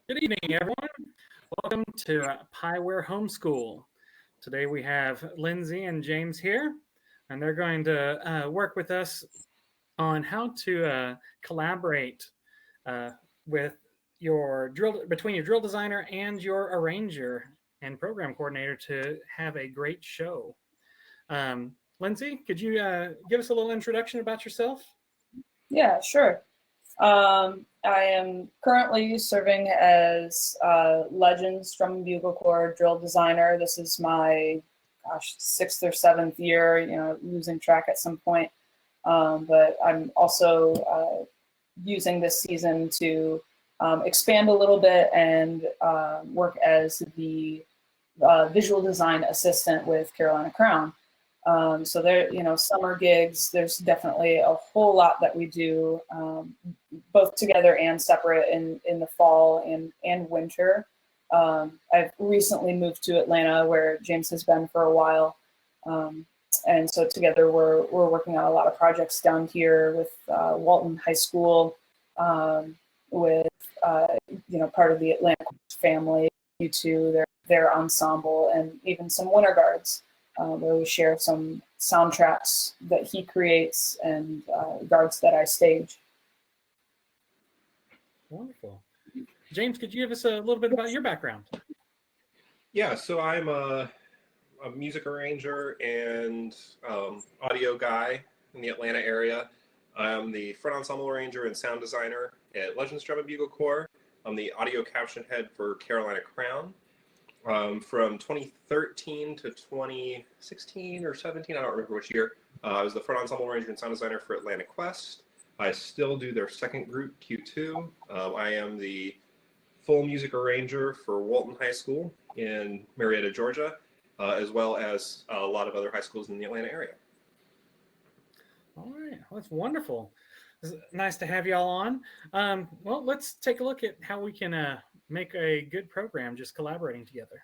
Good evening, everyone. Welcome to Pyware Homeschool. Today we have Lindsey and James here, and they're going to work with us on how to collaborate with between your drill designer and your arranger and program coordinator to have a great show. Lindsey, could you give us a little introduction about yourself? Yeah, sure. I am currently serving as Legends Drum and Bugle Corps drill designer. This is my, sixth or seventh year, losing track at some point. But I'm also using this season to expand a little bit and work as the visual design assistant with Carolina Crown. So there, summer gigs, there's definitely a whole lot that we do, both together and separate in the fall and winter. I've recently moved to Atlanta, where James has been for a while. And so together we're working on a lot of projects down here with Walton High School, with part of the Atlanta family, U2, their ensemble, and even some winter guards. Where we share some soundtracks that he creates and guards that I stage. Wonderful. James, could you give us a little bit about your background? Yeah, so I'm a music arranger and audio guy in the Atlanta area. I'm the front ensemble arranger and sound designer at Legends Drum and Bugle Corps. I'm the audio caption head for Carolina Crown. From 2013 to 2016 or 17, I don't remember which year, I was the front ensemble arranger and sound designer for Atlantic Quest. I still do their second group, Q2. I am the full music arranger for Walton High School in Marietta, Georgia, as well as a lot of other high schools in the Atlanta area. All right, well, that's wonderful. It's nice to have y'all on. Well, let's take a look at how we can make a good program just collaborating together.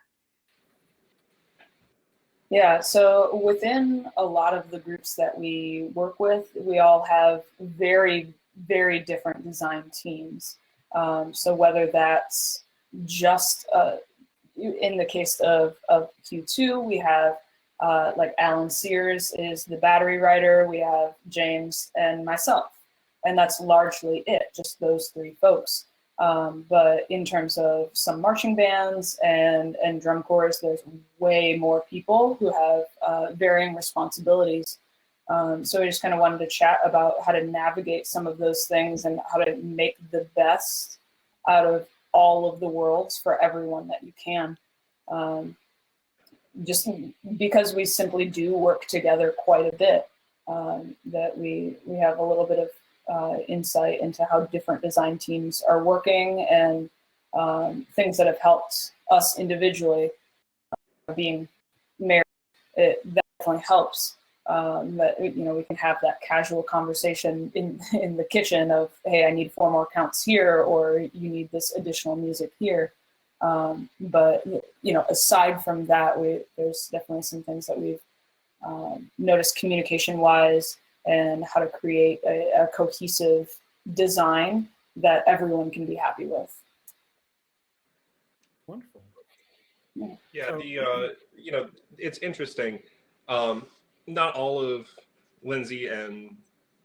Yeah, so within a lot of the groups that we work with, we all have very, very different design teams. So whether that's just in the case of Q2, we have like Alan Sears is the battery writer, we have James and myself, and that's largely it, just those three folks. But in terms of some marching bands and drum corps, there's way more people who have varying responsibilities. So we just kind of wanted to chat about how to navigate some of those things and how to make the best out of all of the worlds for everyone that you can. Just because we simply do work together quite a bit, that we have a little bit of insight into how different design teams are working and things that have helped us individually. Being married, it definitely helps that we can have that casual conversation in the kitchen of, hey, I need 4 more counts here, or you need this additional music here. But aside from that, there's definitely some things that we've noticed communication-wise, and how to create a cohesive design that everyone can be happy with. Wonderful. Yeah, it's interesting. Not all of Lindsey and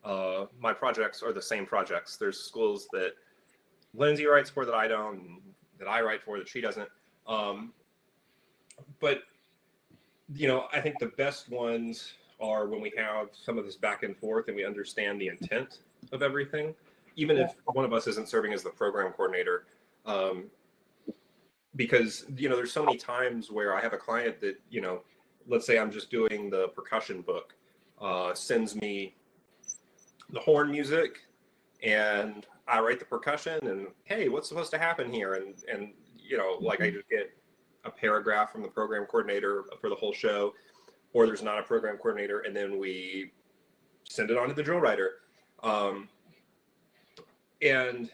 my projects are the same projects. There's schools that Lindsey writes for that I don't, and that I write for that she doesn't. But I think the best ones are when we have some of this back and forth and we understand the intent of everything, even if one of us isn't serving as the program coordinator. Because, there's so many times where I have a client that, let's say I'm just doing the percussion book, sends me the horn music and I write the percussion and, hey, what's supposed to happen here? And like I just get a paragraph from the program coordinator for the whole show, or there's not a program coordinator, and then we send it on to the drill writer. And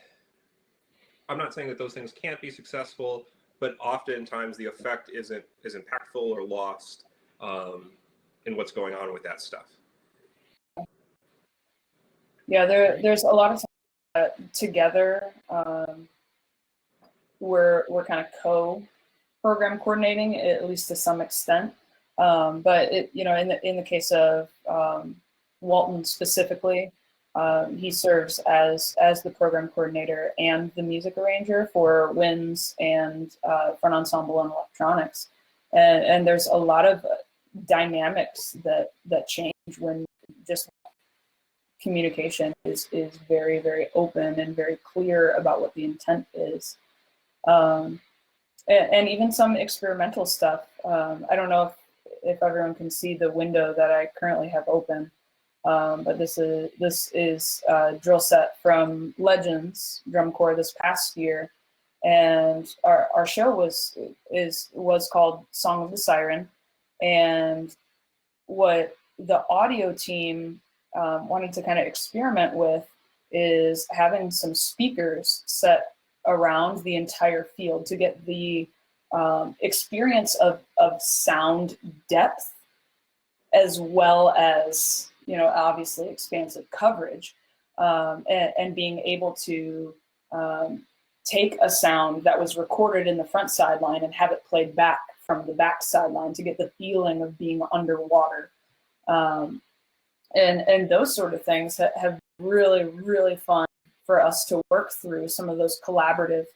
I'm not saying that those things can't be successful, but oftentimes the effect isn't as impactful or lost in what's going on with that stuff. Yeah, there's a lot of together we're kind of co-program coordinating, at least to some extent. But in the case of Walton specifically, he serves as the program coordinator and the music arranger for winds and front ensemble and electronics. And there's a lot of dynamics that change when just communication is very, very open and very clear about what the intent is. And even some experimental stuff. I don't know if everyone can see the window that I currently have open, but this is a drill set from Legends Drum Corps this past year, and our show was called Song of the Siren, and what the audio team wanted to kind of experiment with is having some speakers set around the entire field to get the experience of sound depth, as well as, obviously expansive coverage, and being able to take a sound that was recorded in the front sideline and have it played back from the back sideline to get the feeling of being underwater. And those sort of things have really, really fun for us to work through some of those collaborative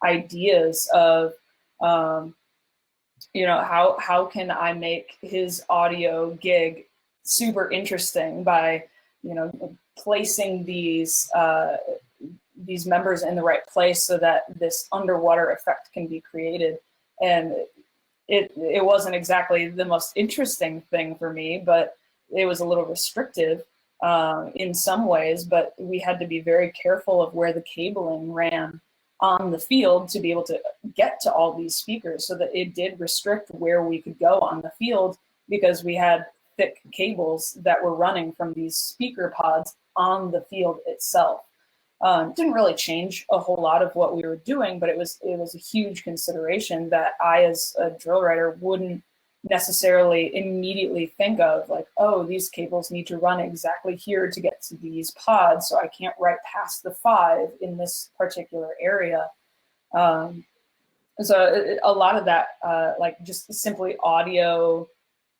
ideas of, how can I make his audio gig super interesting by, placing these members in the right place so that this underwater effect can be created. And it wasn't exactly the most interesting thing for me, but it was a little restrictive in some ways, but we had to be very careful of where the cabling ran on the field to be able to get to all these speakers, so that it did restrict where we could go on the field, because we had thick cables that were running from these speaker pods on the field itself. Didn't really change a whole lot of what we were doing, but it was a huge consideration that I, as a drill writer, wouldn't necessarily immediately think of, like, oh, these cables need to run exactly here to get to these pods, so I can't write past the 5 in this particular area. So a lot of that, like just simply audio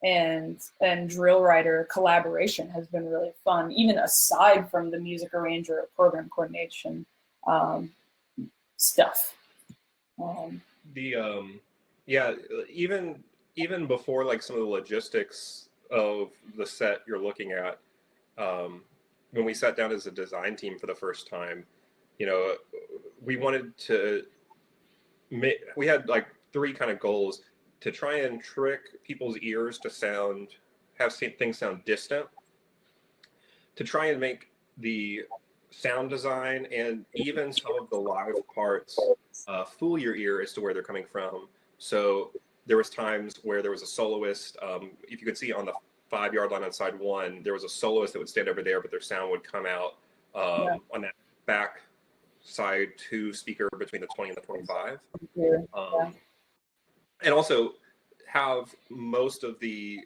and drill writer collaboration has been really fun, even aside from the music arranger or program coordination stuff. Even before, like, some of the logistics of the set you're looking at, when we sat down as a design team for the first time, we wanted to we had like 3 kind of goals: to try and trick people's ears to have things sound distant, to try and make the sound design and even some of the live parts fool your ear as to where they're coming from. So there was times where there was a soloist. If you could see on the 5-yard line on side 1, there was a soloist that would stand over there, but their sound would come out on that back side 2 speaker between the 20 and the 25. And also have most of the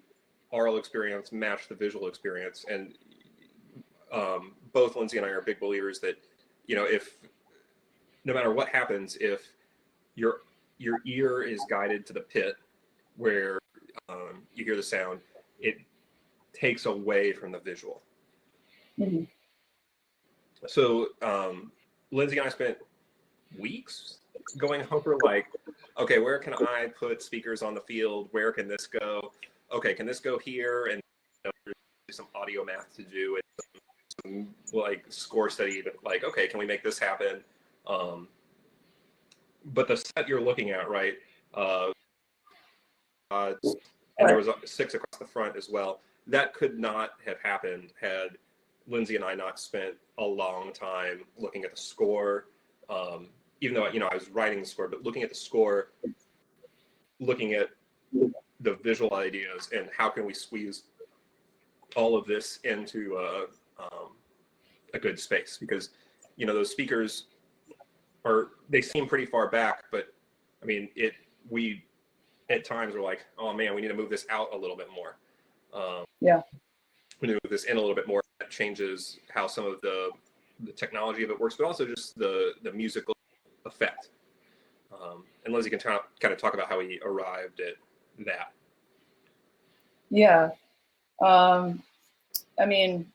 aural experience match the visual experience. And both Lindsey and I are big believers that, if no matter what happens, if your ear is guided to the pit where you hear the sound, it takes away from the visual. Mm-hmm. So Lindsey and I spent weeks going over, like, okay, where can I put speakers on the field? Where can this go? Okay, can this go here? And there's some audio math to do, and some like score study, like, okay, can we make this happen? But the set you're looking at, right? And there was 6 across the front as well. That could not have happened had Lindsey and I not spent a long time looking at the score. Even though, I was writing the score, but looking at the score, looking at the visual ideas, and how can we squeeze all of this into a good space? Because, those speakers they seem pretty far back, but I mean, we at times were like, oh man, we need to move this out a little bit more. We need to move this in a little bit more. That changes how some of the technology of it works, but also just the musical effect. And Lindsey can kind of talk about how he arrived at that. Yeah. I mean,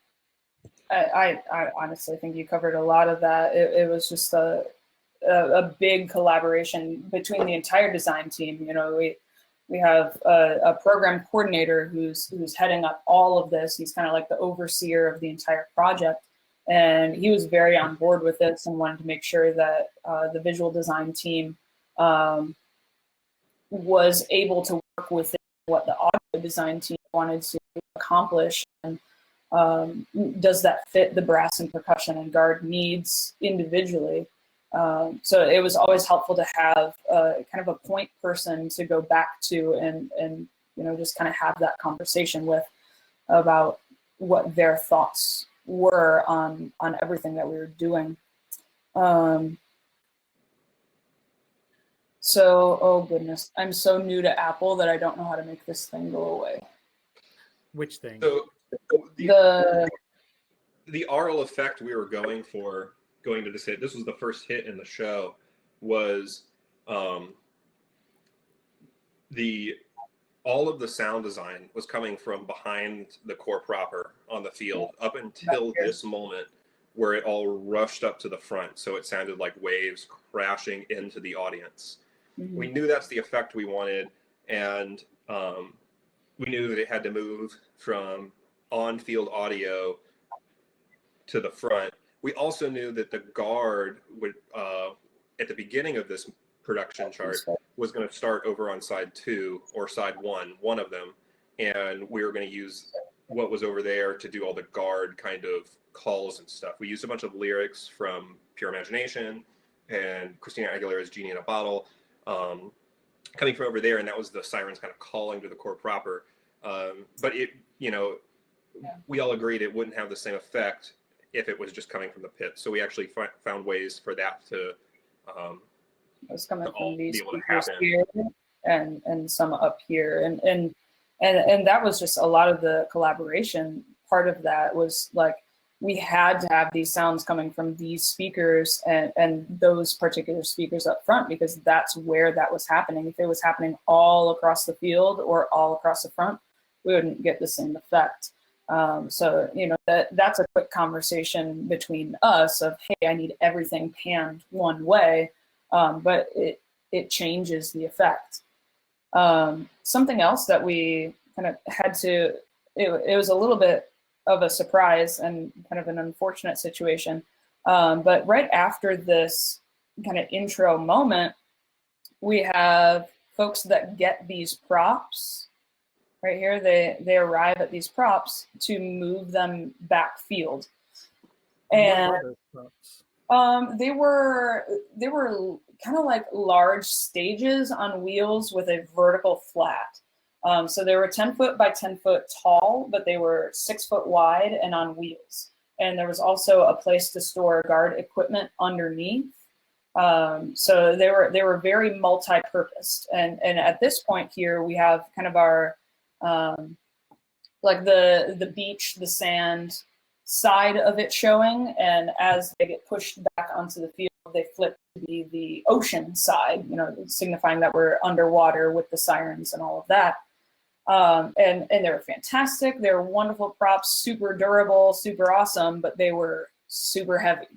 I honestly think you covered a lot of that. It was just a big collaboration between the entire design team. You know, we have a program coordinator who's heading up all of this. He's kind of like the overseer of the entire project. And he was very on board with this and wanted to make sure that the visual design team was able to work within what the audio design team wanted to accomplish. And does that fit the brass and percussion and guard needs individually? So it was always helpful to have kind of a point person to go back to and you know, just kind of have that conversation with about what their thoughts were on everything that we were doing. So, oh goodness, I'm so new to Apple that I don't know how to make this thing go away. Which thing? So the aural effect we were going to this hit, this was the first hit in the show, was all of the sound design was coming from behind the core proper on the field up until this moment where it all rushed up to the front. So it sounded like waves crashing into the audience. Mm-hmm. We knew that's the effect we wanted. And we knew that it had to move from on-field audio to the front. We also knew that the guard would, at the beginning of this production chart, was going to start over on side 2 or side 1 of them, and we were going to use what was over there to do all the guard kind of calls and stuff. We used a bunch of lyrics from Pure Imagination and Christina Aguilera's Genie in a Bottle coming from over there, and that was the sirens kind of calling to the core proper. But it, you know, we all agreed it wouldn't have the same effect if it was just coming from the pit. So we actually found ways for that to it was coming from these speakers here and some up here, and that was just a lot of the collaboration. Part of that was like we had to have these sounds coming from these speakers and those particular speakers up front, because that's where that was happening. If it was happening all across the field or all across the front, we wouldn't get the same effect. So, you know, that's a quick conversation between us of, hey, I need everything panned one way, but it changes the effect. Something else that we kind of had to, it was a little bit of a surprise and kind of an unfortunate situation, but right after this kind of intro moment, we have folks that get these props. Right here, they arrive at these props to move them backfield, and they were kind of like large stages on wheels with a vertical flat. So they were 10 foot by 10 foot tall, but they were 6 foot wide and on wheels. And there was also a place to store guard equipment underneath. So they were very multi-purposed. And at this point here, we have kind of our like the beach, the sand side of it showing, and as they get pushed back onto the field, they flip to be the ocean side, you know, signifying that we're underwater with the sirens and all of that. And they were fantastic. They were wonderful props, super durable, super awesome, but they were super heavy.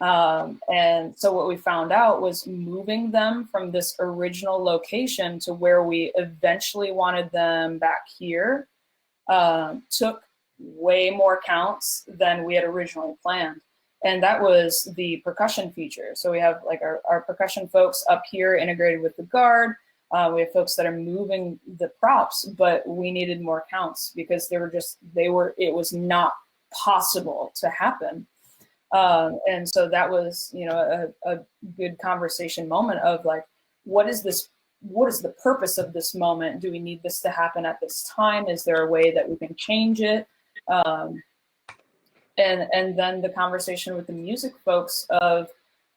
And so what we found out was moving them from this original location to where we eventually wanted them back here took way more counts than we had originally planned. And that was the percussion feature. So we have like our percussion folks up here integrated with the guard. We have folks that are moving the props, but we needed more counts because it was not possible to happen. And so that was, you know, a good conversation moment of like, what is the purpose of this moment? Do we need this to happen at this time? Is there a way that we can change it? And then the conversation with the music folks of,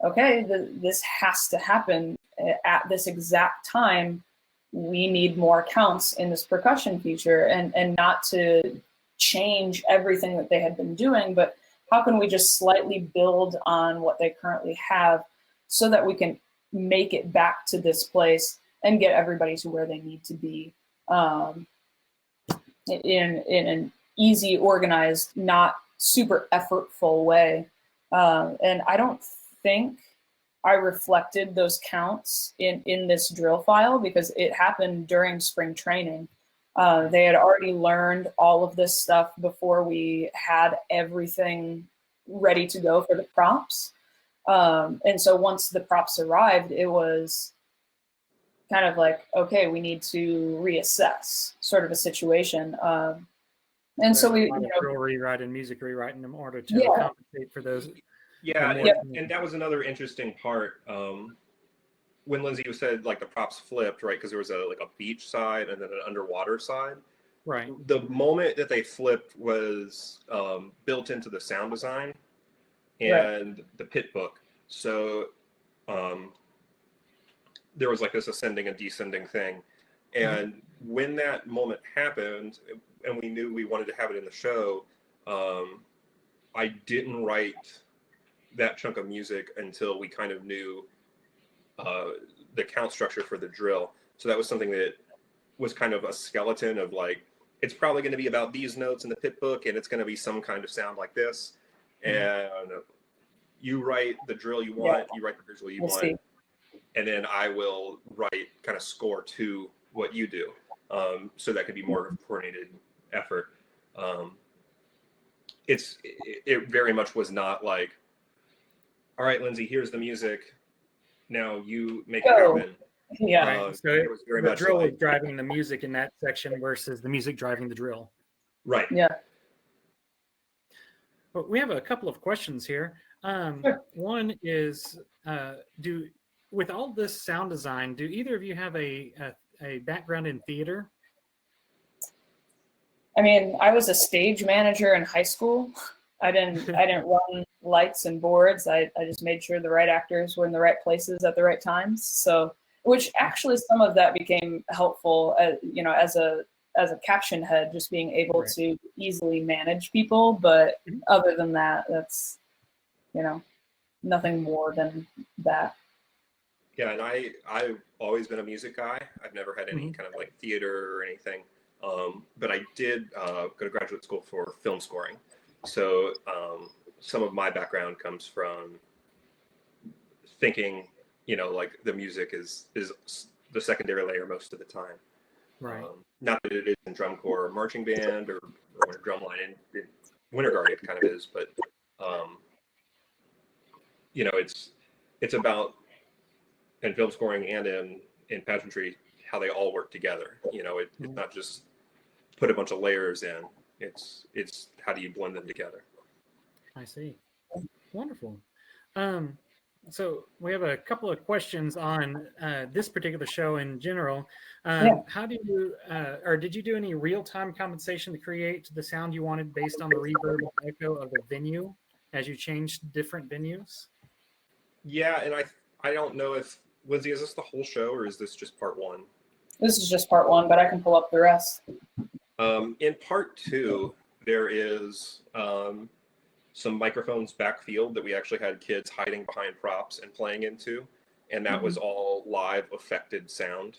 okay, this has to happen at this exact time. We need more counts in this percussion feature, and not to change everything that they had been doing, but how can we just slightly build on what they currently have so that we can make it back to this place and get everybody to where they need to be in an easy, organized, not super effortful way. And I don't think I reflected those counts in this drill file because it happened during spring training. They had already learned all of this stuff before we had everything ready to go for the props. And so once the props arrived, it was kind of like, okay, we need to reassess sort of a situation. And so we, drill rewrite and music rewrite in order to Yeah. compensate for those. Yeah, Yep. and that was another interesting part. When Lindsey said like the props flipped, right? Because there was a beach side and then an underwater side. Right. The moment that they flipped was built into the sound design and the pit book. So there was like this ascending and descending thing. And when that moment happened, and we knew we wanted to have it in the show, I didn't write that chunk of music until we kind of knew the count structure for the drill. So that was something that was kind of a skeleton of like, it's probably going to be about these notes in the pit book, and it's going to be some kind of sound like this. And you write the drill you want, you write the visual you want, and then I will write kind of score to what you do. So that could be more of a coordinated effort. It very much was not like, all right, Lindsey, here's the music. Now you make it happen. Yeah. Right. So it was very the much drill like, was driving the music in that section versus the music driving the drill. right. Yeah. But we have a couple of questions here. Sure. One is, with all this sound design, do either of you have a background in theater? I mean, I was a stage manager in high school. I didn't run lights and boards. I just made sure the right actors were in the right places at the right times. So, which actually some of that became helpful, as a caption head, just being able to easily manage people. But other than that, that's, nothing more than that. Yeah, and I've always been a music guy. I've never had any kind of like theater or anything. But I did go to graduate school for film scoring. So some of my background comes from thinking, like the music is the secondary layer most of the time. Right. Not that it is in drum corps or marching band or drumline in Winter Guard, it kind of is, but it's about in film scoring and in pageantry how they all work together. It's not just put a bunch of layers in. It's how do you blend them together. I see. Wonderful. So we have a couple of questions on this particular show in general. How do you, or did you do any real-time compensation to create the sound you wanted based on the reverb and echo of the venue as you changed different venues? Yeah, and I don't know if, Lindsey, is this the whole show or is this just part one? This is just part one, but I can pull up the rest. In part two, there is some microphones backfield that we actually had kids hiding behind props and playing into, and that was all live affected sound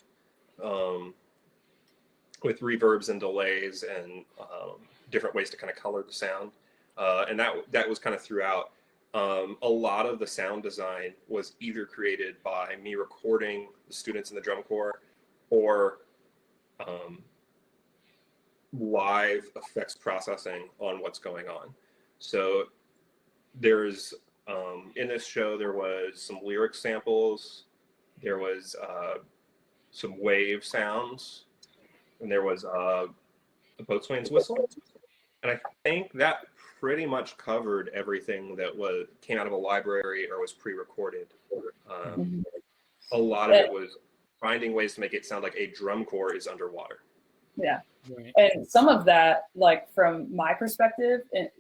with reverbs and delays and different ways to kind of color the sound, and that was kind of throughout. A lot of the sound design was either created by me recording the students in the drum corps or live effects processing on what's going on. So there's in this show there was some lyric samples, there was some wave sounds, and there was a boatswain's whistle, and I think that pretty much covered everything that came out of a library or was pre-recorded. A lot of it was finding ways to make it sound like a drum corps is underwater. Yeah. Right. And some of that, like from my perspective, it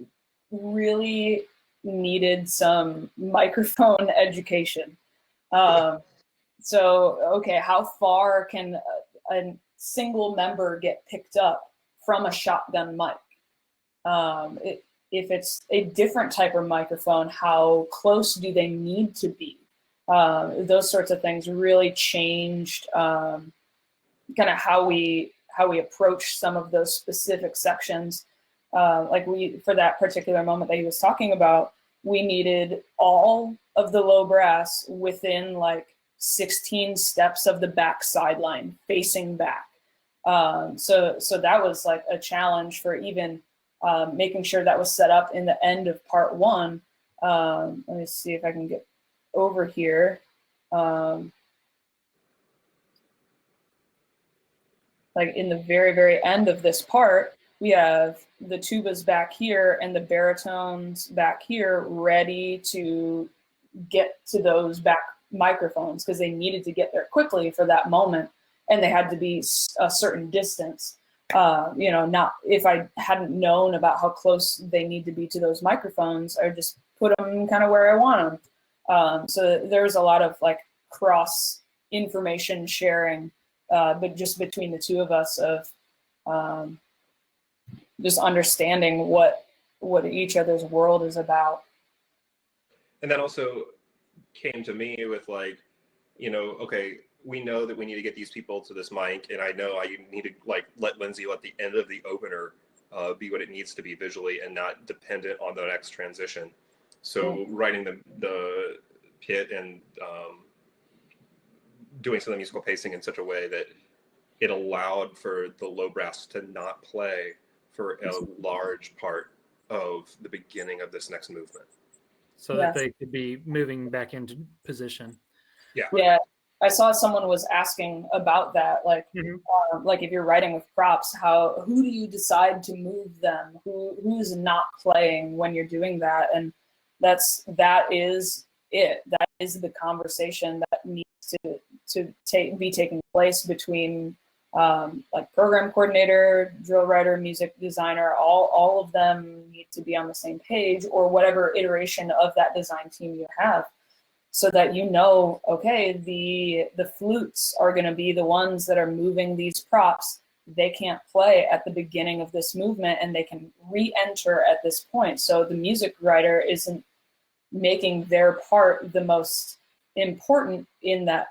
really needed some microphone education. So, okay, how far can a single member get picked up from a shotgun mic? If it's a different type of microphone, how close do they need to be? those sorts of things really changed kind of how we approach some of those specific sections. Like for that particular moment that he was talking about, we needed all of the low brass within like 16 steps of the back sideline facing back. So that was like a challenge for even making sure that was set up in the end of part one. Let me see if I can get over here. Like in the very, very end of this part, we have the tubas back here and the baritones back here ready to get to those back microphones because they needed to get there quickly for that moment, and they had to be a certain distance. Not if I hadn't known about how close they need to be to those microphones, I would just put them kind of where I want them. So there's a lot of like cross information sharing, but just between the two of us of just understanding what each other's world is about. And that also came to me with like, okay, we know that we need to get these people to this mic, and I know I need to like let Lindsey let the end of the opener be what it needs to be visually and not dependent on the next transition. So writing the pit and doing some of the musical pacing in such a way that it allowed for the low brass to not play for a large part of the beginning of this next movement. So that they could be moving back into position. Yeah. I saw someone was asking about that, like, like if you're writing with props, who do you decide to move them? Who's not playing when you're doing that? And that is it. That is the conversation that needs to be taking place between like program coordinator, drill writer, music designer. All of them need to be on the same page, or whatever iteration of that design team you have. So that okay, the flutes are going to be the ones that are moving these props. They can't play at the beginning of this movement, and they can re-enter at this point. So the music writer isn't making their part the most important in that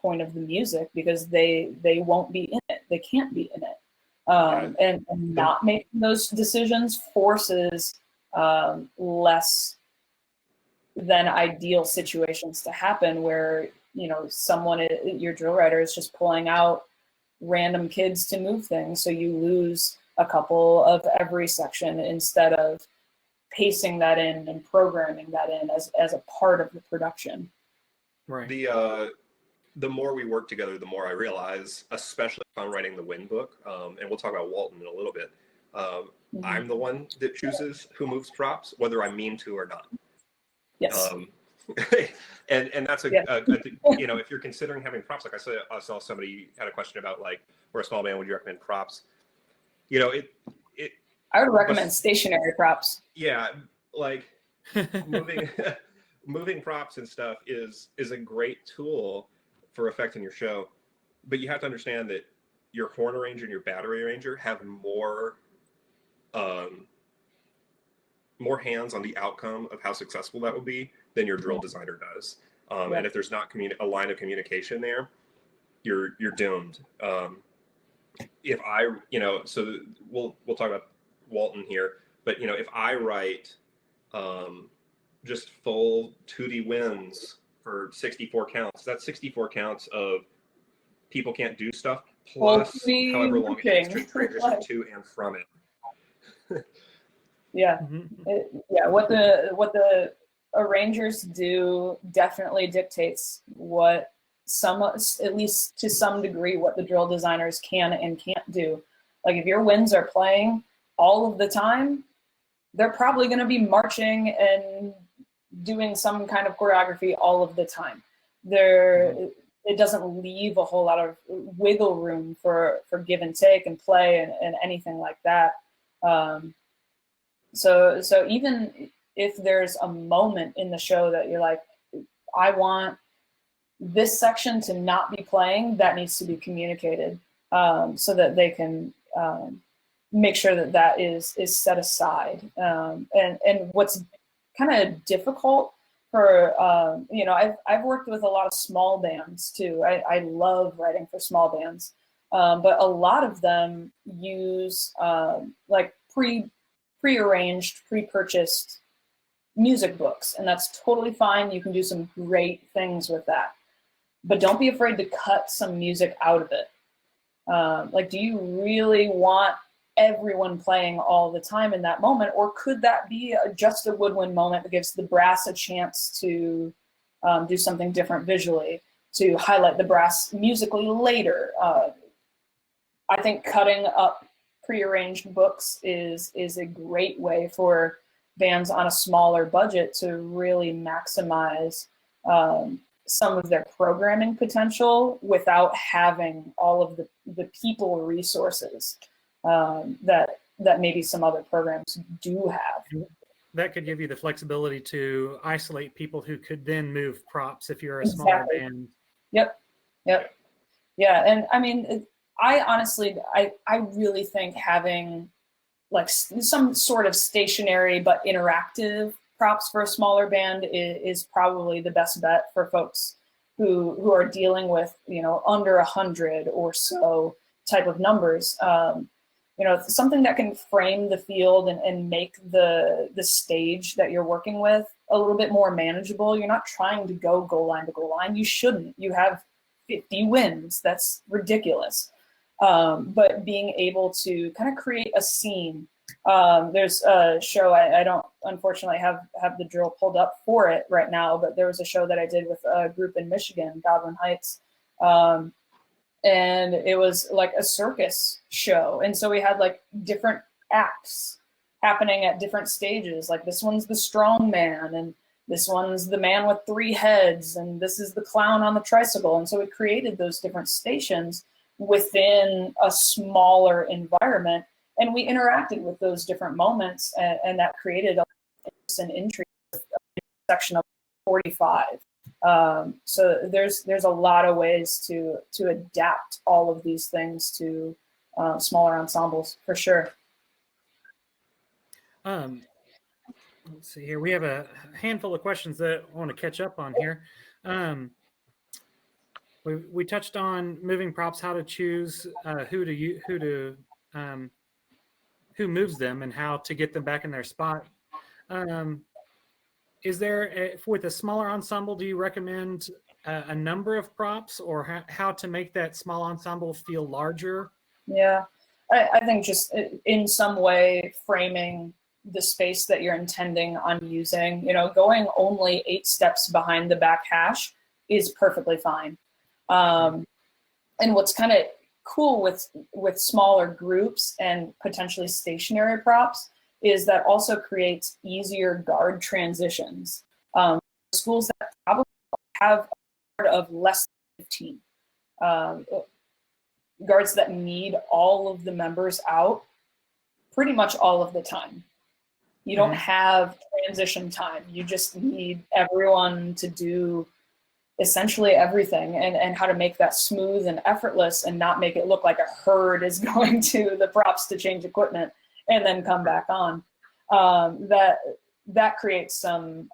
point of the music, because they won't be in it. They can't be in it. And not making those decisions forces less than ideal situations to happen, where your drill writer is just pulling out random kids to move things, so you lose a couple of every section instead of pacing that in and programming that in as a part of the production. Right. The more we work together, the more I realize, especially if I'm writing the Wind book, and we'll talk about Walton in a little bit, I'm the one that chooses who moves props, whether I mean to or not. Yes. And that's if you're considering having props, like I saw somebody had a question about like, for a small band, would you recommend props? I would recommend stationary props. Yeah, like moving props and stuff is a great tool for affecting your show, but you have to understand that your horn arranger and your battery arranger have more hands on the outcome of how successful that will be than your drill designer does. And if there's not a line of communication there, you're doomed. If I, so we'll talk about Walton here, but if I write just full 2D wins for 64 counts, that's 64 counts of people can't do stuff, plus however long it takes to transition to and from it. Yeah. What the arrangers do definitely dictates what at least to some degree, what the drill designers can and can't do. Like if your winds are playing all of the time, they're probably going to be marching and doing some kind of choreography all of the time. It doesn't leave a whole lot of wiggle room for give and take and play and anything like that. So even if there's a moment in the show that you're like, I want this section to not be playing, that needs to be communicated so that they can make sure that is set aside. And what's kind of difficult you know, I've worked with a lot of small bands too. I love writing for small bands, but a lot of them use like prearranged, pre-purchased music books, and that's totally fine. You can do some great things with that, but don't be afraid to cut some music out of it. Like, do you really want everyone playing all the time in that moment, or could that be just a woodwind moment that gives the brass a chance to do something different visually, to highlight the brass musically later? I think cutting up prearranged books is a great way for bands on a smaller budget to really maximize some of their programming potential without having all of the people resources that maybe some other programs do have. That could give you the flexibility to isolate people who could then move props if you're a smaller band. Yep. Yeah, and I mean, I honestly, I really think having like some sort of stationary but interactive props for a smaller band is probably the best bet for folks who are dealing with, you know, under 100 or so type of numbers. You know, something that can frame the field and make the stage that you're working with a little bit more manageable. You're not trying to go goal line to goal line. You shouldn't. You have 50 wins. That's ridiculous. But being able to kind of create a scene. There's a show, I don't unfortunately have the drill pulled up for it right now, but there was a show that I did with a group in Michigan, Goblin Heights. And it was like a circus show. And so we had like different acts happening at different stages. Like this one's the strong man, and this one's the man with 3 heads, and this is the clown on the tricycle. And so we created those different stations within a smaller environment, and we interacted with those different moments, and that created an intrigue section of 45. So there's a lot of ways to adapt all of these things to smaller ensembles, for sure. Let's see here. We have a handful of questions that I want to catch up on here. We touched on moving props, how to choose who moves them, and how to get them back in their spot. Is there, with a smaller ensemble, do you recommend a number of props, or how to make that small ensemble feel larger? Yeah, I think just in some way framing the space that you're intending on using, you know, going only 8 steps behind the back hash is perfectly fine. And what's kind of cool with smaller groups and potentially stationary props is that also creates easier guard transitions. Schools that probably have a guard of less than 15, guards that need all of the members out pretty much all of the time. You don't have transition time. You just need everyone to do essentially everything, and how to make that smooth and effortless and not make it look like a herd is going to the props to change equipment and then come back on. That creates some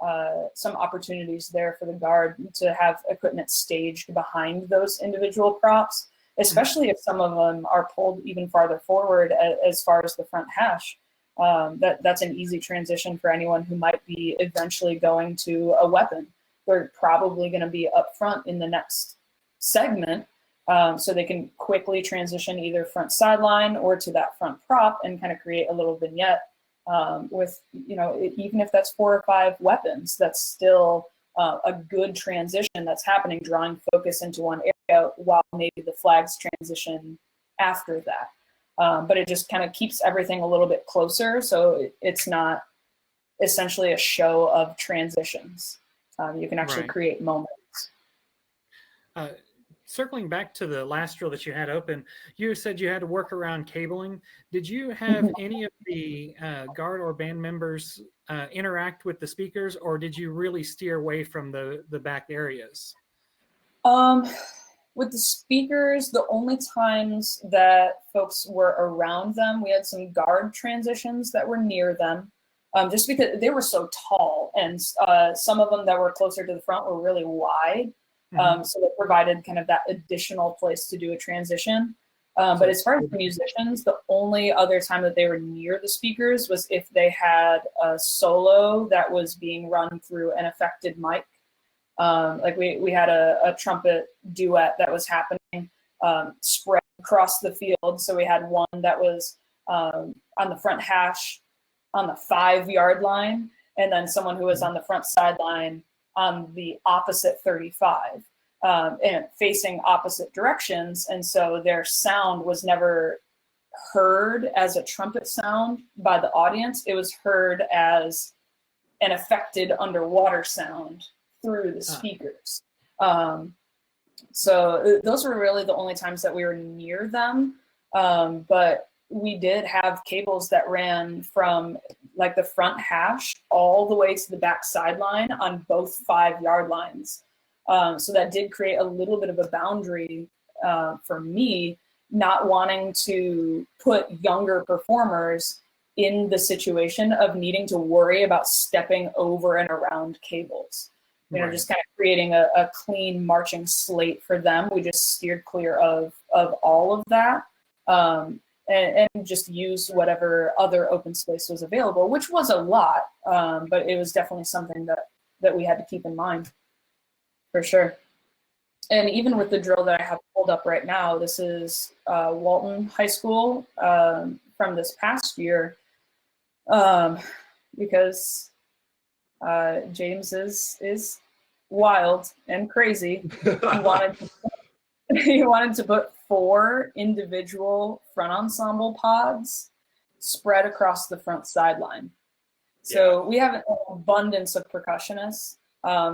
opportunities there for the guard to have equipment staged behind those individual props, especially if some of them are pulled even farther forward as far as the front hash. That's an easy transition for anyone who might be eventually going to a weapon. They're probably going to be up front in the next segment, so they can quickly transition either front sideline or to that front prop and kind of create a little vignette with, you know, even if that's 4 or 5 weapons, that's still a good transition that's happening, drawing focus into one area while maybe the flags transition after that. But it just kind of keeps everything a little bit closer, so it's not essentially a show of transitions. You can actually create moments. Circling back to the last drill that you had open, you said you had to work around cabling. Did you have any of the guard or band members interact with the speakers, or did you really steer away from the back areas? With the speakers, the only times that folks were around them, we had some guard transitions that were near them. just because they were so tall, and some of them that were closer to the front were really wide. So it provided kind of that additional place to do a transition. But as far as the musicians, the only other time that they were near the speakers was if they had a solo that was being run through an affected mic. Like we had a trumpet duet that was happening spread across the field. So we had one that was on the front hash on the 5-yard line, and then someone who was on the front sideline on the opposite 35, and facing opposite directions. And so their sound was never heard as a trumpet sound by the audience. It was heard as an affected underwater sound through the speakers. So those were really the only times that we were near them. But we did have cables that ran from like the front hash all the way to the back sideline on both 5-yard lines. So that did create a little bit of a boundary for me, not wanting to put younger performers in the situation of needing to worry about stepping over and around cables. You know, just kind of creating a clean marching slate for them. We just steered clear of all of that. And just use whatever other open space was available, which was a lot, but it was definitely something that we had to keep in mind, for sure. And even with the drill that I have pulled up right now, this is Walton High School from this past year, because James is wild and crazy. He wanted to put 4 individual front ensemble pods spread across the front sideline. So we have an abundance of percussionists,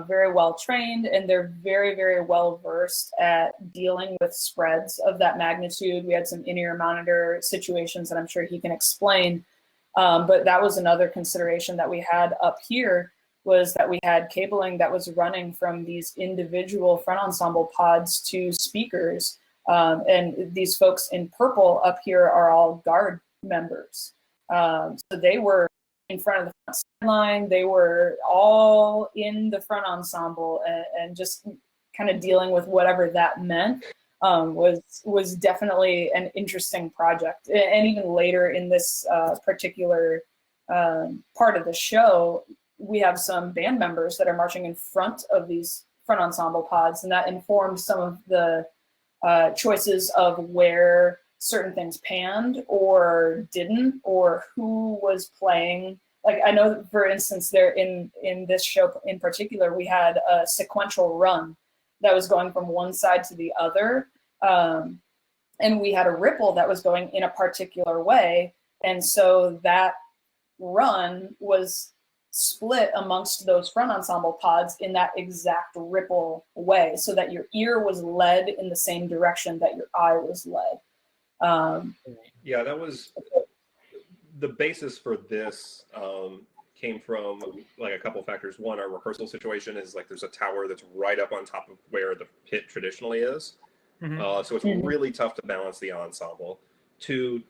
very well trained, and they're very, very well versed at dealing with spreads of that magnitude. We had some in-ear monitor situations that I'm sure he can explain, but that was another consideration that we had up here, was that we had cabling that was running from these individual front ensemble pods to speakers. And these folks in purple up here are all guard members. So they were in front of the front sideline. They were all in the front ensemble, and just kind of dealing with whatever that meant was definitely an interesting project. And even later in this particular part of the show, we have some band members that are marching in front of these front ensemble pods, and that informed some of the choices of where certain things panned or didn't, or who was playing. Like, I know, for instance, there in this show in particular, we had a sequential run that was going from one side to the other, and we had a ripple that was going in a particular way, and so that run was split amongst those front ensemble pods in that exact ripple way, so that your ear was led in the same direction that your eye was led. Yeah, that was the basis for this. Came from like a couple factors. One, our rehearsal situation is like there's a tower that's right up on top of where the pit traditionally is, so it's really tough to balance the ensemble. Two,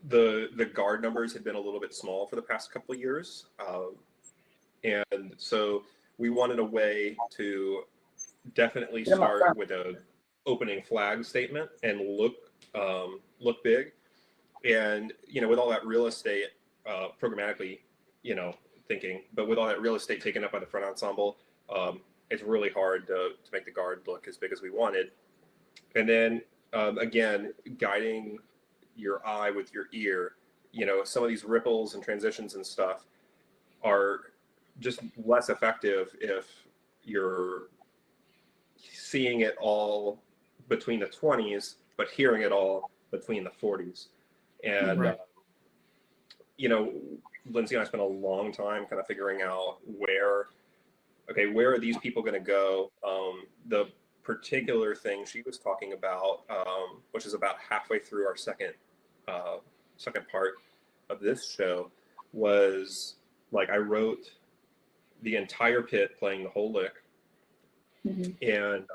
the guard numbers had been a little bit small for the past couple of years, and so we wanted a way to definitely start with a opening flag statement and look big, and with all that real estate, programmatically thinking, but with all that real estate taken up by the front ensemble, it's really hard to make the guard look as big as we wanted. And then again, guiding your eye with your ear, some of these ripples and transitions and stuff are just less effective if you're seeing it all between the 20s but hearing it all between the 40s. And Lindsey and I spent a long time kind of figuring out where are these people going to go. The particular thing she was talking about, which is about halfway through our second part of this show, was like I wrote the entire pit playing the whole lick, and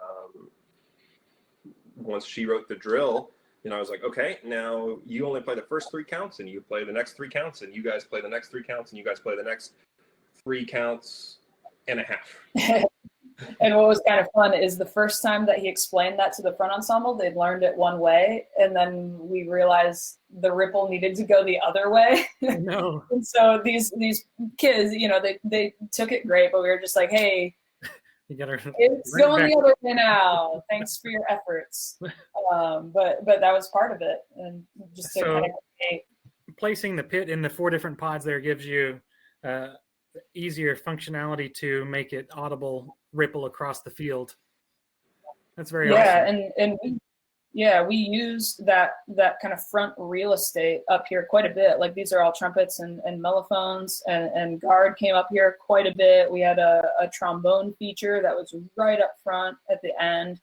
once she wrote the drill, I was like, okay, now you only play the first 3 counts, and you play the next 3 counts, and you guys play the next 3 counts, and you guys play the next 3 counts and a half. And what was kind of fun is the first time that he explained that to the front ensemble, they learned it one way, and then we realized the ripple needed to go the other way. No. And so these kids, they took it great, but we were just like, hey, You gotta it's going the other way now. Thanks for your efforts. But that was part of it, and just to kind of placing the pit in the 4 different pods there gives you easier functionality to make it audible ripple across the field. That's very awesome. and we use that kind of front real estate up here quite a bit. Like these are all trumpets and mellophones, and guard came up here quite a bit. We had a trombone feature that was right up front at the end.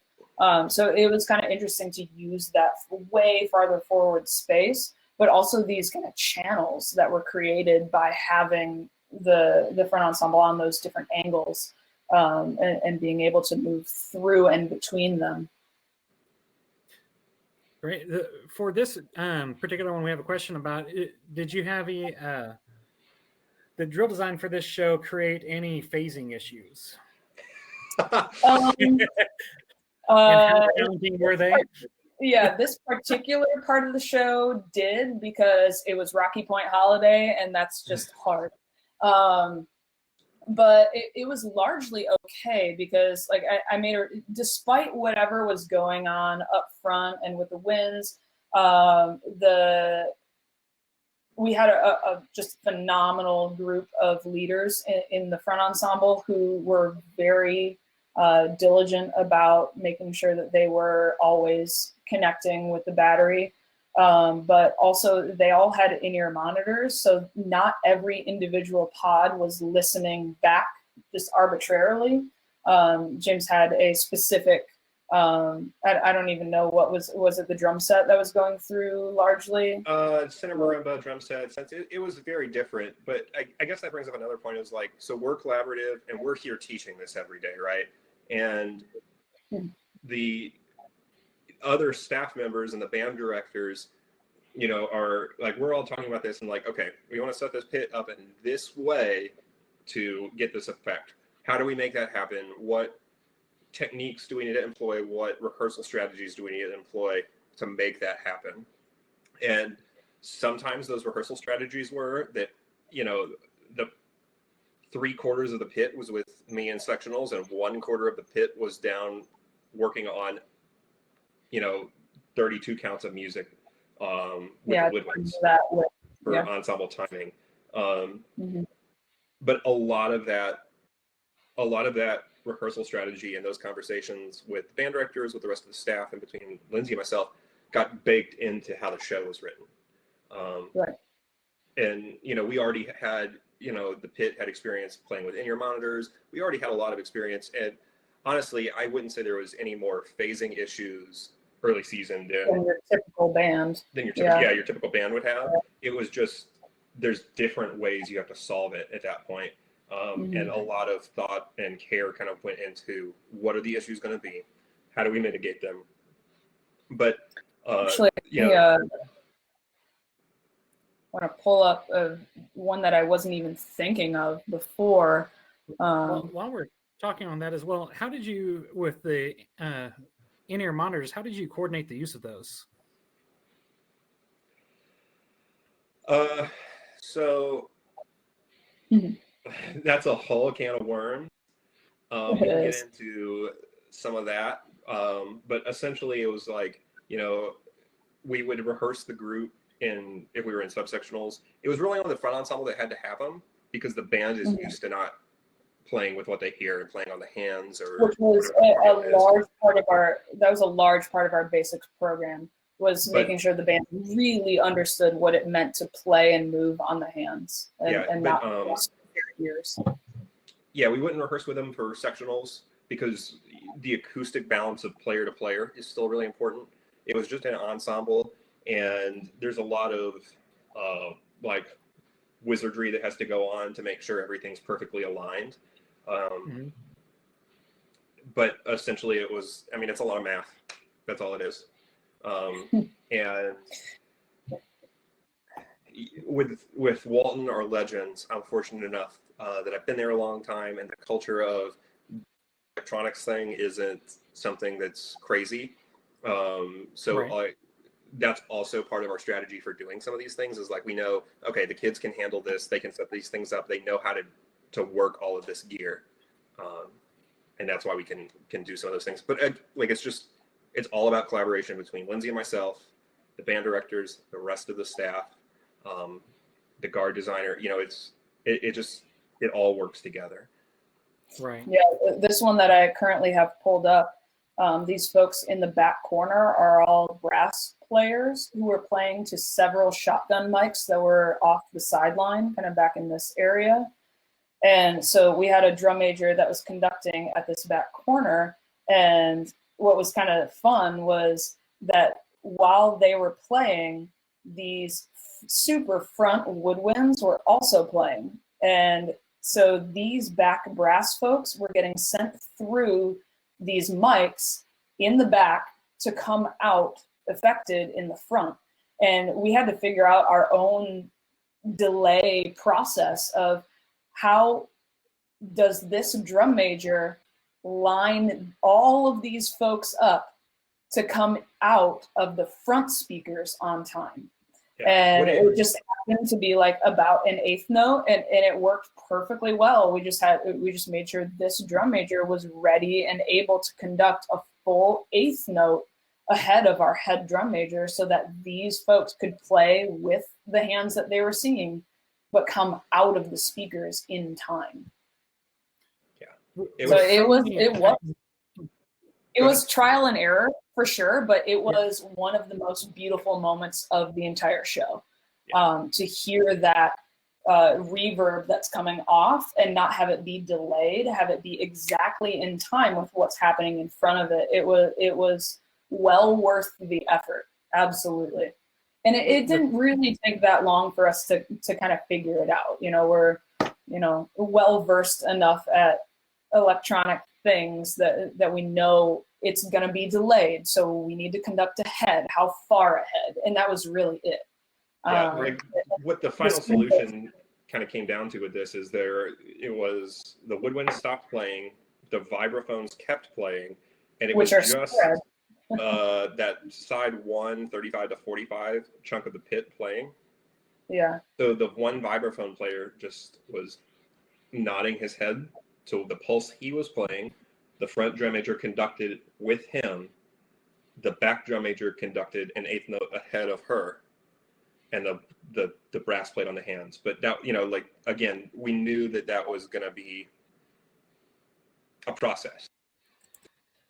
So it was kind of interesting to use that way farther forward space, but also these kind of channels that were created by having the front ensemble on those different angles, and being able to move through and between them. Great. For this particular one, we have a question about, did you have the drill design for this show create any phasing issues? And how challenging were they? Yeah, this particular part of the show did, because it was Rocky Point holiday, and that's just hard. But it was largely okay, because like I made her, despite whatever was going on up front and with the winds, we had a just phenomenal group of leaders in the front ensemble who were very diligent about making sure that they were always connecting with the battery. But also they all had in-ear monitors, so not every individual pod was listening back just arbitrarily. James had a specific, I don't even know what was it the drum set that was going through largely? Center marimba drum set. Since it was very different, but I guess that brings up another point. Is like, so we're collaborative and we're here teaching this every day, right? And the other staff members and the band directors, are like, we're all talking about this and like, okay, we want to set this pit up in this way to get this effect. How do we make that happen? What techniques do we need to employ? What rehearsal strategies do we need to employ to make that happen? And sometimes those rehearsal strategies were that, the 3/4 of the pit was with me in sectionals, and 1/4 of the pit was down working on, 32 counts of music with the woodwinds for ensemble timing. But a lot of that rehearsal strategy and those conversations with band directors, with the rest of the staff, and between Lindsey and myself, got baked into how the show was written. Right. And we already had, the pit had experience playing with in-ear monitors. We already had a lot of experience, and honestly, I wouldn't say there was any more phasing issues early season than your typical band. Your typical band would have. It was just, there's different ways you have to solve it at that point. And a lot of thought and care kind of went into what are the issues going to be, how do we mitigate them. But actually, I want to pull up one that I wasn't even thinking of before. Well, while we're talking on that as well, how did you, with the in-ear monitors, how did you coordinate the use of those? So that's a whole can of worms. We'll get into some of that. But essentially it was like, we would rehearse the group if we were in subsectionals. It was really only the front ensemble that had to have them, because the band is used to not playing with what they hear and playing on the hands, or which was a large part of our basics program, was making sure the band really understood what it meant to play and move on the hands, and not just their ears. Yeah, we wouldn't rehearse with them for sectionals because the acoustic balance of player to player is still really important. It was just an ensemble, and there's a lot of like wizardry that has to go on to make sure everything's perfectly aligned. But essentially it was, it's a lot of math. That's all it is. And with Walton or Legends, I'm fortunate enough that I've been there a long time, and the culture of electronics thing isn't something that's crazy. So that's also part of our strategy for doing some of these things is like, we know, okay, the kids can handle this, they can set these things up, they know how to work all of this gear. And that's why we can do some of those things. But like, it's all about collaboration between Lindsey and myself, the band directors, the rest of the staff, the guard designer. You know, it all works together. Right. Yeah, this one that I currently have pulled up, these folks in the back corner are all brass players who were playing to several shotgun mics that were off the sideline, kind of back in this area. And so we had a drum major that was conducting at this back corner. And what was kind of fun was that while they were playing, these super front woodwinds were also playing. And so these back brass folks were getting sent through these mics in the back to come out affected in the front. And we had to figure out our own delay process of how does this drum major line all of these folks up to come out of the front speakers on time. Yeah. And it just happened to be like about an eighth note, and it worked perfectly well. We just made sure this drum major was ready and able to conduct a full eighth note ahead of our head drum major so that these folks could play with the hands that they were singing, but come out of the speakers in time. Yeah. It was trial and error for sure, but it was one of the most beautiful moments of the entire show. To hear that reverb that's coming off and not have it be delayed, have it be exactly in time with what's happening in front of it. It was well worth the effort, absolutely. And it didn't really take that long for us to kind of figure it out. You know, we're well versed enough at electronic things that we know it's going to be delayed, so we need to conduct ahead. How far ahead? And that was really it. What the final solution kind of came down to with this is it was the woodwinds stopped playing, the vibraphones kept playing, and it was just that side 35 to 45 chunk of the pit playing. Yeah. So the one vibraphone player just was nodding his head to the pulse he was playing. The front drum major conducted with him. The back drum major conducted an eighth note ahead of her, and the brass played on the hands. But that, like, again, we knew that was going to be a process.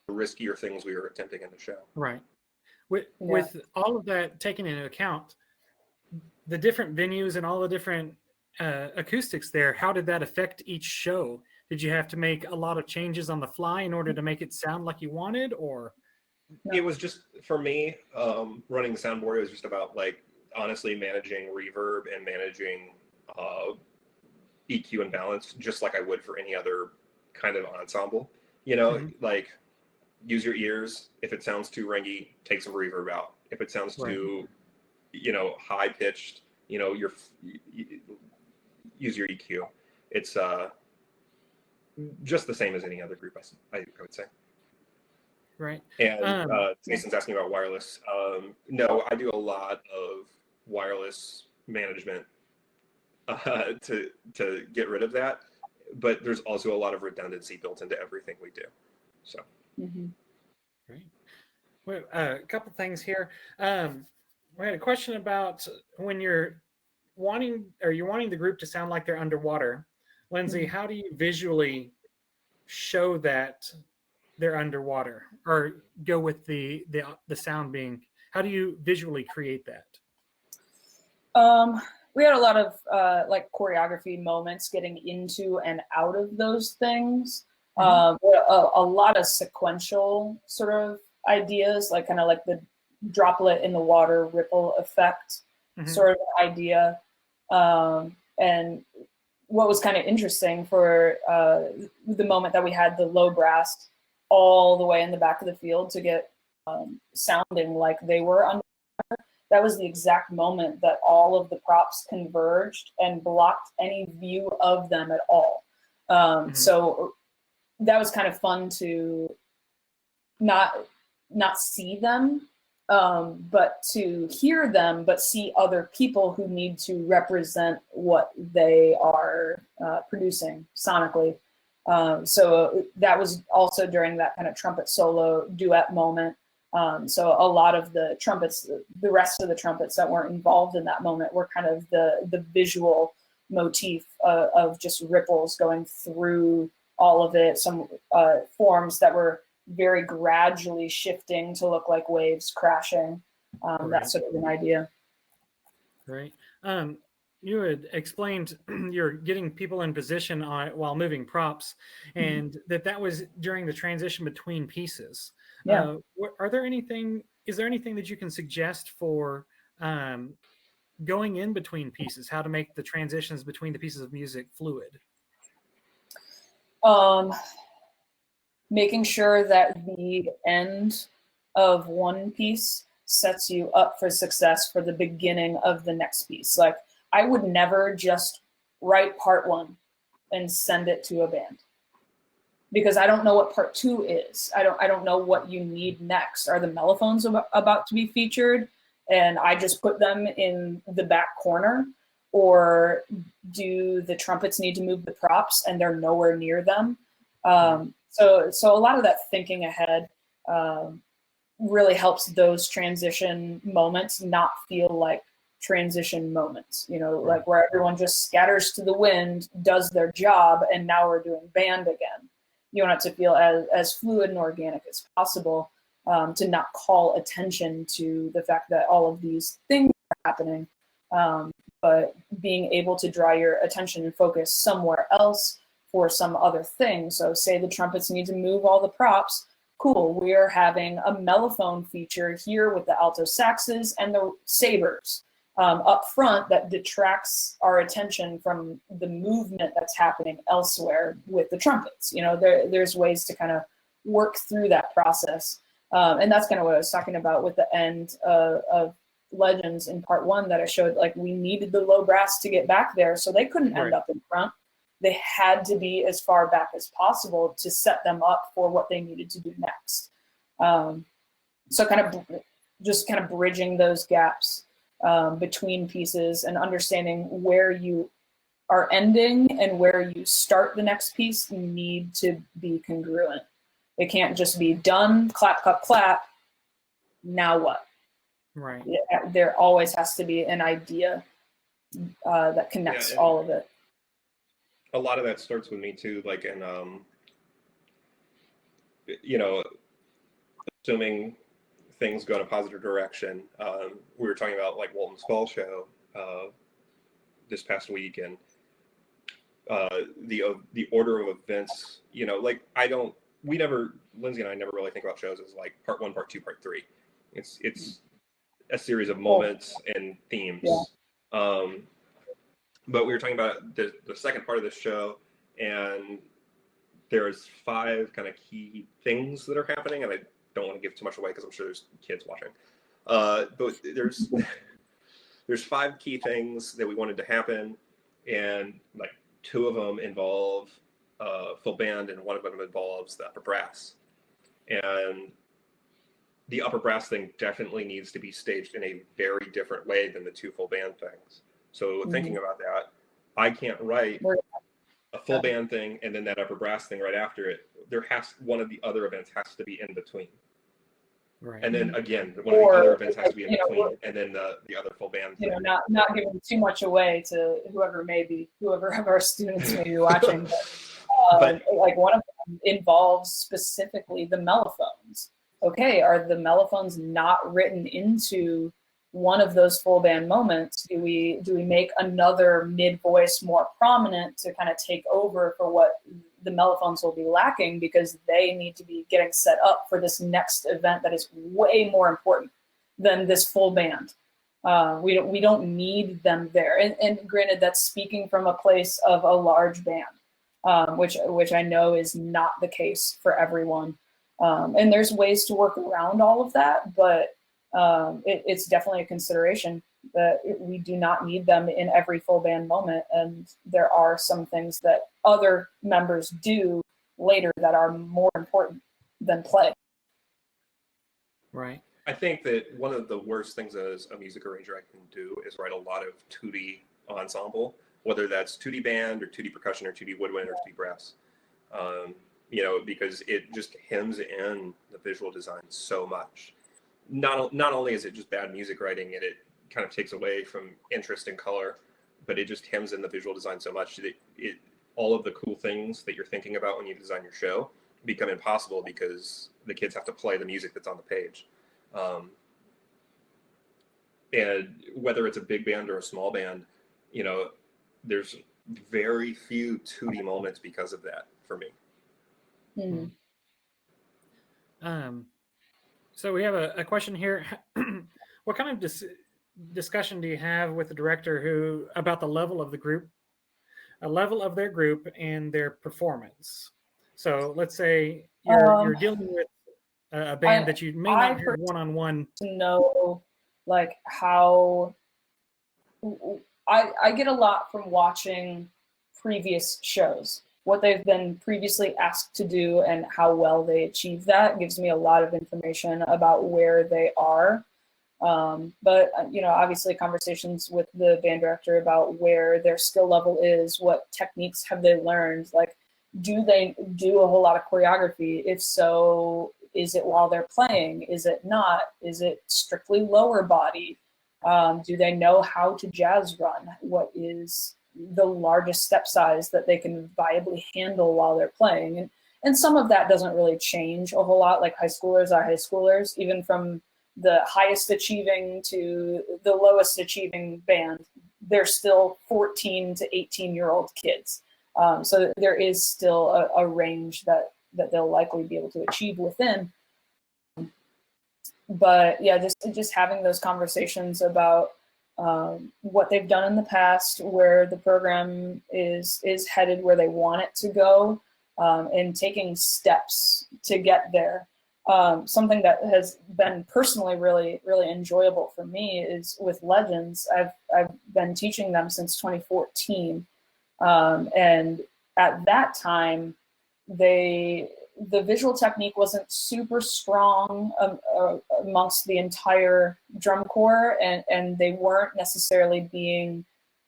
The riskier things we were attempting in the show. Right. With all of that taken into account, the different venues and all the different acoustics there, how did that affect each show? Did you have to make a lot of changes on the fly in order to make it sound like you wanted, or? It was just, for me, running the soundboard, it was just about, like, honestly managing reverb and managing EQ and balance, just like I would for any other kind of ensemble. Like, use your ears. If it sounds too ringy, take some reverb out. If it sounds too, high pitched, use your EQ. It's just the same as any other group, I would say. Right. And Jason's asking about wireless. No, I do a lot of wireless management to get rid of that, but there's also a lot of redundancy built into everything we do. So. Mm-hmm. Great. Well, a couple things here. We had a question about when you're wanting the group to sound like they're underwater. Lindsey, how do you visually show that they're underwater, or go with the sound being? How do you visually create that? We had a lot of like choreography moments getting into and out of those things. A lot of sequential sort of ideas, like kind of like the droplet in the water ripple effect sort of idea. And what was kind of interesting for the moment that we had the low brass all the way in the back of the field to get sounding like they were under. That was the exact moment that all of the props converged and blocked any view of them at all. So that was kind of fun to not see them, but to hear them, but see other people who need to represent what they are producing sonically. So that was also during that kind of trumpet solo duet moment. So a lot of the trumpets, the rest of the trumpets that weren't involved in that moment were kind of the visual motif of just ripples going through all of it, some forms that were very gradually shifting to look like waves crashing. That's sort of an idea. Right. You had explained you're getting people in position while moving props, and that was during the transition between pieces. Yeah. Is there anything that you can suggest for going in between pieces, how to make the transitions between the pieces of music fluid? Making sure that the end of one piece sets you up for success for the beginning of the next piece. Like, I would never just write part one and send it to a band, because I don't know what part two is. I don't know what you need next. Are the mellophones about to be featured and I just put them in the back corner? Or do the trumpets need to move the props and they're nowhere near them? So a lot of that thinking ahead really helps those transition moments not feel like transition moments, like where everyone just scatters to the wind, does their job, and now we're doing band again. You want it to feel as fluid and organic as possible, to not call attention to the fact that all of these things are happening, but being able to draw your attention and focus somewhere else for some other thing. So say the trumpets need to move all the props. Cool, we're having a mellophone feature here with the alto saxes and the sabers up front that detracts our attention from the movement that's happening elsewhere with the trumpets. There's ways to kind of work through that process. And that's kind of what I was talking about with the end of Legends in part one, that I showed, like, we needed the low brass to get back there, so they couldn't end up in front. They had to be as far back as possible to set them up for what they needed to do next. So kind of bridging those gaps between pieces and understanding where you are ending and where you start the next piece need to be congruent. It can't just be done, clap, clap, clap, now what? Right. There always has to be an idea that connects all of it. A lot of that starts with me too, like in, assuming things go in a positive direction. We were talking about like Walton's Fall Show this past week, and the order of events. Lindsey and I never really think about shows as like part one, part two, part three. It's a series of moments and themes. Yeah. But we were talking about the second part of the show, and there's 5 kind of key things that are happening, and I don't want to give too much away because I'm sure there's kids watching. But there's 5 key things that we wanted to happen, and like 2 of them involve full band, and 1 of them involves the upper brass. And the upper brass thing definitely needs to be staged in a very different way than the 2 full band things. So thinking about that, I can't write a full band thing and then that upper brass thing right after it. One of the other events has to be in between. Right. And then again, one of the other events has to be in between, and then the other full band thing. Not giving too much away to whoever of our students may be watching. But like one of them involves specifically the mellophones. Okay, are the mellophones not written into one of those full band moments? Do we make another mid voice more prominent to kind of take over for what the mellophones will be lacking, because they need to be getting set up for this next event that is way more important than this full band? We don't need them there. And granted, that's speaking from a place of a large band, which I know is not the case for everyone. And there's ways to work around all of that, but it's definitely a consideration that we do not need them in every full band moment. And there are some things that other members do later that are more important than play. Right. I think that one of the worst things as a music arranger I can do is write a lot of 2D ensemble, whether that's 2D band or 2D percussion or 2D woodwind or 2D brass. Because it just hems in the visual design so much. Not only is it just bad music writing and it kind of takes away from interest and color, but it just hems in the visual design so much that all of the cool things that you're thinking about when you design your show become impossible because the kids have to play the music that's on the page. And whether it's a big band or a small band, there's very few 2D moments because of that for me. So we have a question here. What kind of discussion do you have with the director about the level of the group, a level of their group and their performance? So let's say you're dealing with a band that you may not have one-on-one. To know like how I get a lot from watching previous shows, what they've been previously asked to do and how well they achieve that gives me a lot of information about where they are. But obviously conversations with the band director about where their skill level is, what techniques have they learned, like do they do a whole lot of choreography? If so, is it while they're playing? Is it not? Is it strictly lower body? Do they know how to jazz run? What is the largest step size that they can viably handle while they're playing? And some of that doesn't really change a whole lot. Like high schoolers are high schoolers, even from the highest achieving to the lowest achieving band, they're still 14 to 18-year-old kids. So there is still a range that they'll likely be able to achieve within. But yeah, just having those conversations about what they've done in the past, where the program is headed, where they want it to go, and taking steps to get there. Something that has been personally really, really enjoyable for me is with Legends. I've been teaching them since 2014. And at that time, the visual technique wasn't super strong amongst the entire drum corps, and they weren't necessarily being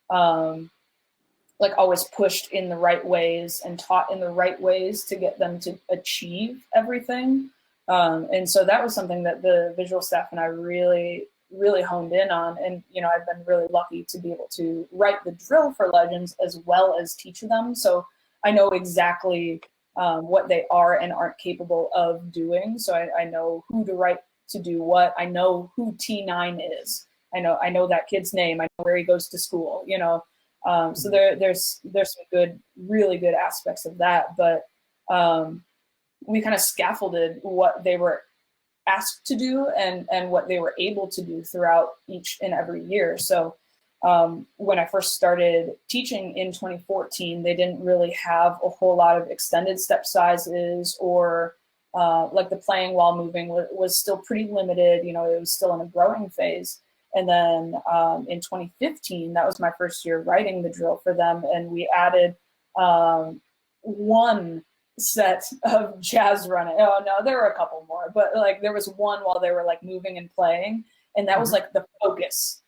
always pushed in the right ways and taught in the right ways to get them to achieve everything. And so that was something that the visual staff and I really, really honed in on. And, I've been really lucky to be able to write the drill for Legends as well as teach them. So I know exactly what they are and aren't capable of doing. So I know who to write to do what. I know who T9 is. I know that kid's name. I know where he goes to school, So there's some good, really good aspects of that. But we kind of scaffolded what they were asked to do and what they were able to do throughout each and every year. So when I first started teaching in 2014, they didn't really have a whole lot of extended step sizes, or like the playing while moving was still pretty limited. It was still in a growing phase. And then in 2015, that was my first year writing the drill for them, and we added one set of jazz running. Oh no, there were a couple more, but there was one while they were moving and playing, and that was the focus.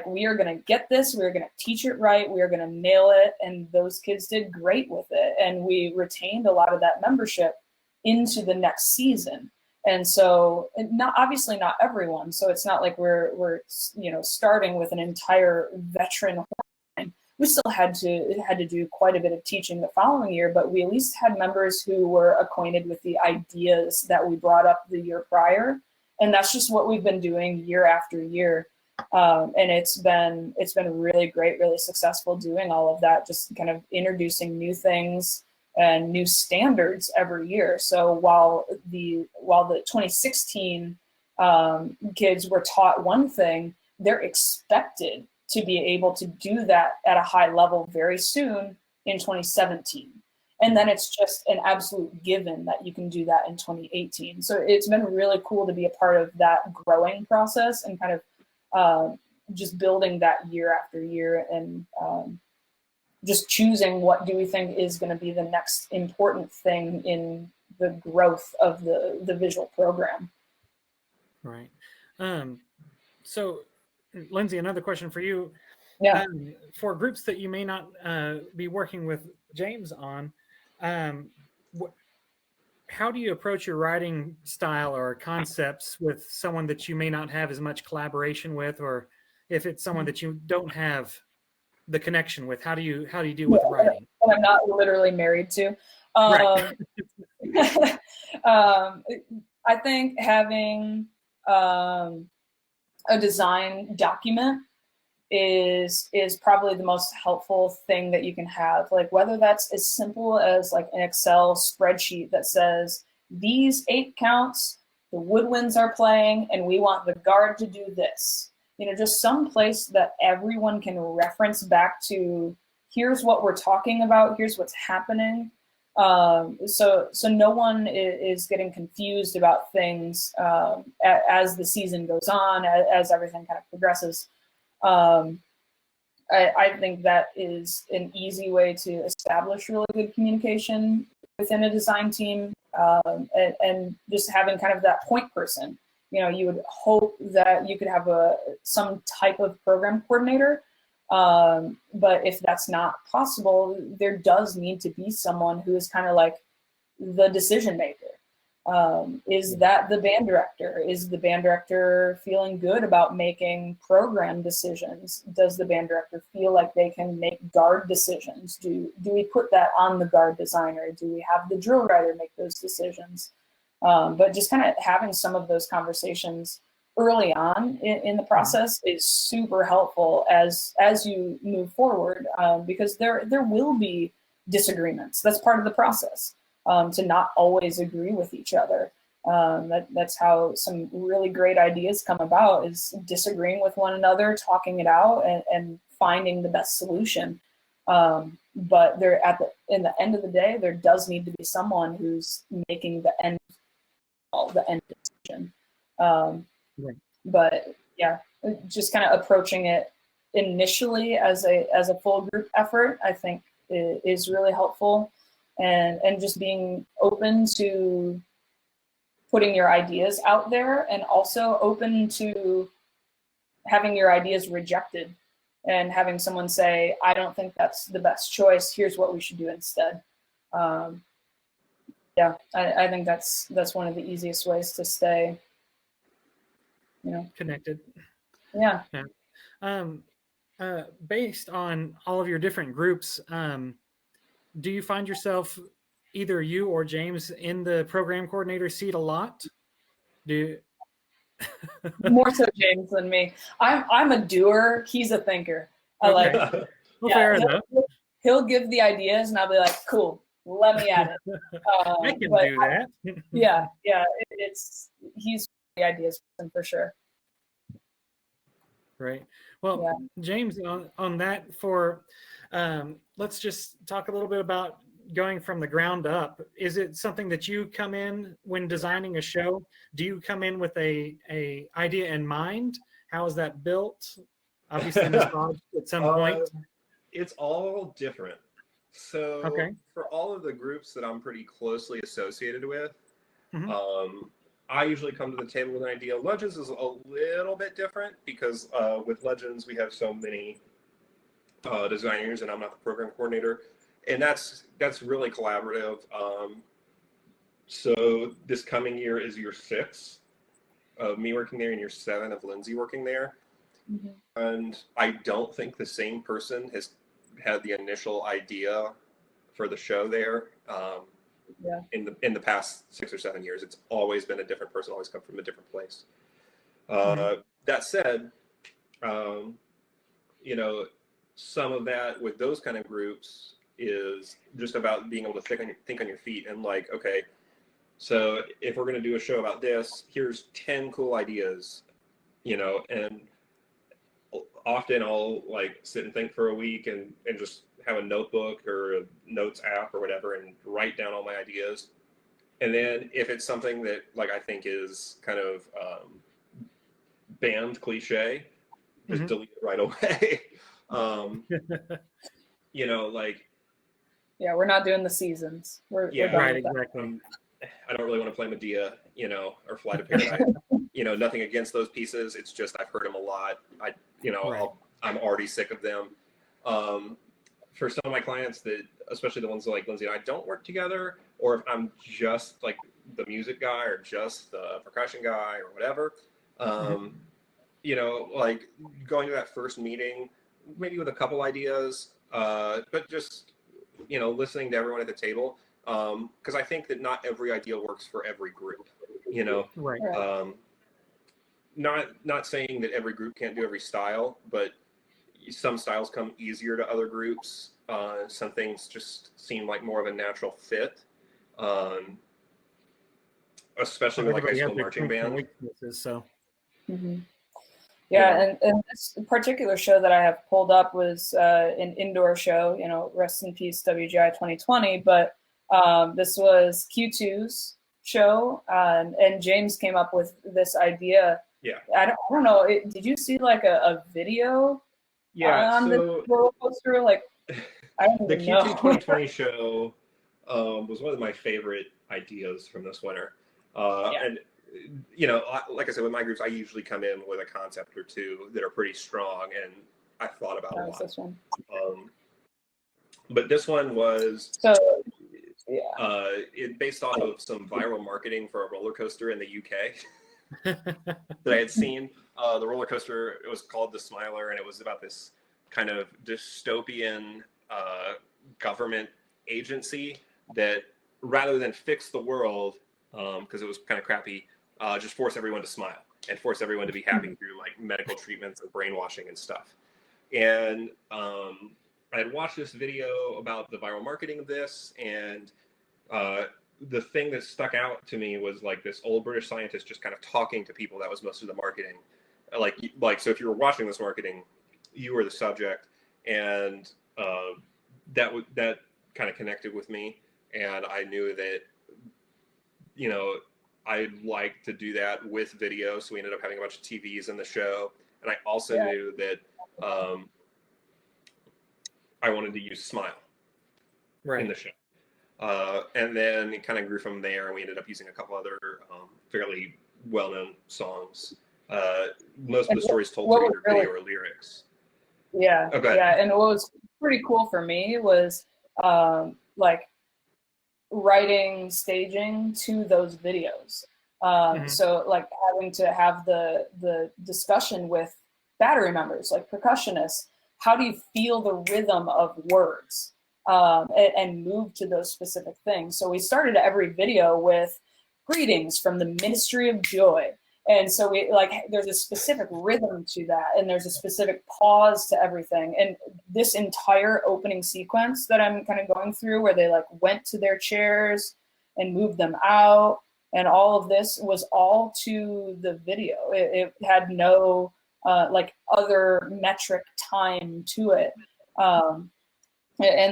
We are going to get this, we are going to teach it right, we are going to nail it. And those kids did great with it. And we retained a lot of that membership into the next season. And so obviously not everyone. So it's not like we're starting with an entire veteran. We still had to do quite a bit of teaching the following year, but we at least had members who were acquainted with the ideas that we brought up the year prior. And that's just what we've been doing year after year. And it's been really great, really successful doing all of that, just kind of introducing new things and new standards every year. So while the 2016 kids were taught one thing, they're expected to be able to do that at a high level very soon in 2017. And then it's just an absolute given that you can do that in 2018. So it's been really cool to be a part of that growing process and kind of just building that year after year, and just choosing what do we think is going to be the next important thing in the growth of the visual program. Right. So, Lindsey, another question for you. Yeah. For groups that you may not be working with James on, how do you approach your writing style or concepts with someone that you may not have as much collaboration with, or if it's someone that you don't have the connection with, how do you deal with writing? And I'm not literally married to. Right. I think having a design document is probably the most helpful thing that you can have. Like, whether that's as simple as like an Excel spreadsheet that says these 8 counts, the woodwinds are playing, and we want the guard to do this. You know, just some place that everyone can reference back to. Here's what we're talking about. Here's what's happening. So no one is getting confused about things as the season goes on, as everything kind of progresses. I think that is an easy way to establish really good communication within a design team, and just having kind of that point person. You know, you would hope that you could have some type of program coordinator, but if that's not possible, there does need to be someone who is kind of like the decision maker. Is that the band director? Is the band director feeling good about making program decisions? Does the band director feel like they can make guard decisions? Do we put that on the guard designer? Do we have the drill writer make those decisions? But just kind of having some of those conversations early on in the process is super helpful as you move forward, because there will be disagreements. That's part of the process, to not always agree with each other. That's how some really great ideas come about, is disagreeing with one another, talking it out, and finding the best solution. But in the end of the day, there does need to be someone who's making the end decision. Right. But yeah, just kind of approaching it initially as a full group effort, I think is really helpful, and just being open to putting your ideas out there, and also open to having your ideas rejected and having someone say, I don't think that's the best choice. Here's what we should do instead. Yeah, I think that's one of the easiest ways to stay, connected. Yeah. Based on all of your different groups, do you find yourself, either you or James, in the program coordinator seat a lot? More so James than me. I'm a doer. He's a thinker. Okay. Well, fair enough. He'll give the ideas, and I'll be like, "Cool, let me at it." I can do that. Yeah. He's the ideas person for sure. Right. Well, James, on that, let's just talk a little bit about going from the ground up. Is it something that you come in when designing a show? Do you come in with a idea in mind? How is that built? Obviously massaged at some point. It's all different. So for all of the groups that I'm pretty closely associated with, I usually come to the table with an idea. Legends is a little bit different, because with Legends we have so many designers, and I'm not the program coordinator, and that's really collaborative. So this coming year is year 6 of me working there, and year 7 of Lindsey working there. And I don't think the same person has had the initial idea for the show there. In the past 6 or 7 years, it's always been a different person, always come from a different place. That said, some of that with those kind of groups is just about being able to think on your feet, and like, okay, so if we're going to do a show about this, here's 10 cool ideas, and often I'll like sit and think for a week and just have a notebook or a notes app or whatever and write down all my ideas. And then if it's something that like I think is kind of band cliche, just delete it right away. You know, like, yeah, we're not doing the seasons. We're done right, with that. exactly. I don't really want to play Medea, you know, or Fly to Paradise. You know, nothing against those pieces. It's just I've heard them a lot. I'm already sick of them. For some of my clients that, especially the ones like Lindsey and I don't work together, or if I'm just like the music guy or just the percussion guy or whatever, you know, like going to that first meeting, maybe with a couple ideas, but just, you know, listening to everyone at the table. Because I think that not every idea works for every group, you know. Right. Not saying that every group can't do every style, but some styles come easier to other groups. Some things just seem like more of a natural fit, especially with like high school marching band. So. Yeah, and this particular show that I have pulled up was an indoor show, you know, rest in peace WGI 2020, but this was Q2's show, and James came up with this idea. Yeah. I don't know, did you see like a video on the roller coaster? Like, I don't the even Q2 know. 2020 show was one of my favorite ideas from this winter. And you know, like I said, with my groups, I usually come in with a concept or two that are pretty strong, and I thought about a lot. This one. But this one was it based off of some viral marketing for a roller coaster in the UK that I had seen. The roller coaster, it was called the Smiler, and it was about this kind of dystopian government agency that, rather than fix the world, because it was kind of crappy, just force everyone to smile and force everyone to be happy through like medical treatments and brainwashing and stuff. And I had watched this video about the viral marketing of this, and the thing that stuck out to me was like this old British scientist just kind of talking to people. That was most of the marketing. Like so if you were watching this marketing, you were the subject, and that kind of connected with me, and I knew that, you know, I'd like to do that with video, so we ended up having a bunch of TVs in the show, and I also knew that I wanted to use Smile in the show. And then it kind of grew from there, and we ended up using a couple other fairly well-known songs. Most of the stories told through either video or lyrics. Yeah, and what was pretty cool for me was like writing staging to those videos. So like having to have the discussion with battery members, like percussionists. How do you feel the rhythm of words and move to those specific things? So we started every video with greetings from the Ministry of Joy. And so we there's a specific rhythm to that, and there's a specific pause to everything. And this entire opening sequence that I'm kind of going through, where they like went to their chairs and moved them out, and all of this was all to the video. It had no like other metric time to it. And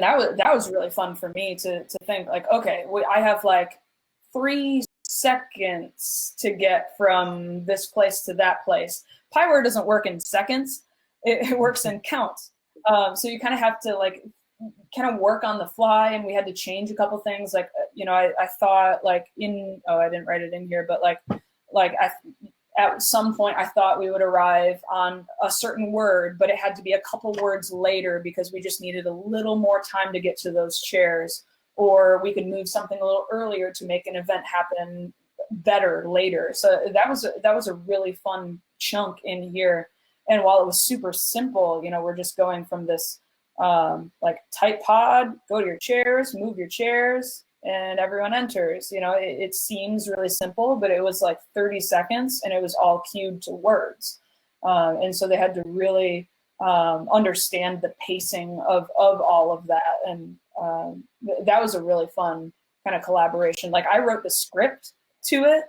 that was really fun for me to think like, okay, I have like 3 seconds to get from this place to that place. Pyware doesn't work in seconds; it works in counts. So you kind of have to like kind of work on the fly, and we had to change a couple things. Like, you know, I thought like I didn't write it in here, but at some point I thought we would arrive on a certain word, but it had to be a couple words later because we just needed a little more time to get to those chairs. Or we could move something a little earlier to make an event happen better later. So that was a really fun chunk in here. And while it was super simple, you know, we're just going from this like tight pod, go to your chairs, move your chairs, and everyone enters. You know, it seems really simple, but it was like 30 seconds, and it was all cued to words. And so they had to really understand the pacing of all of that. And that was a really fun kind of collaboration. Like I wrote the script to it,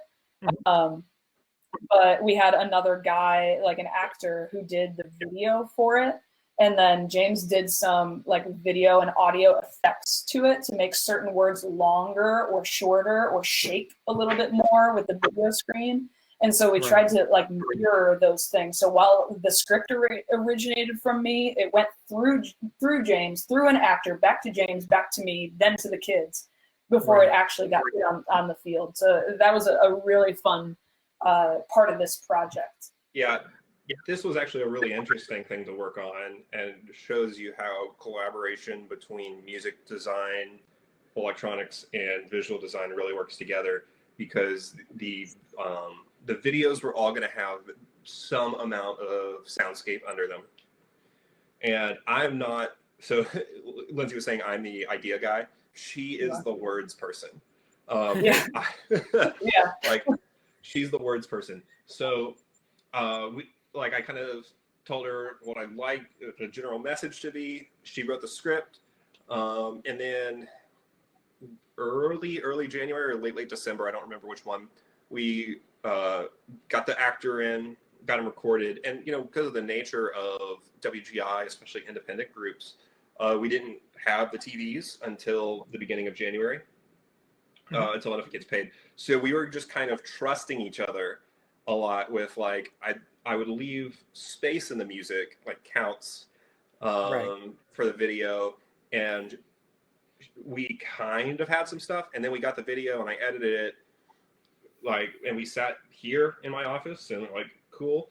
but we had another guy, like an actor, who did the video for it. And then James did some like video and audio effects to it to make certain words longer or shorter or shake a little bit more with the video screen. And so we tried to like mirror those things. So while the script originated from me, it went through James, through an actor, back to James, back to me, then to the kids before it actually got on the field. So that was a really fun part of this project. Yeah. This was actually a really interesting thing to work on, and shows you how collaboration between music design, electronics, and visual design really works together, because the videos were all going to have some amount of soundscape under them. And I'm not, so Lindsey was saying I'm the idea guy. She is the words person. Yeah. Like, she's the words person. So I kind of told her what I'd like the general message to be. She wrote the script. And then early January or late December, I don't remember which one, we got the actor in, got him recorded. And, because of the nature of WGI, especially independent groups, we didn't have the TVs until the beginning of January, until enough gets paid. So we were just kind of trusting each other a lot with, like, I would leave space in the music, like counts, for the video. And we kind of had some stuff, and then we got the video and I edited it, and we sat here in my office and cool,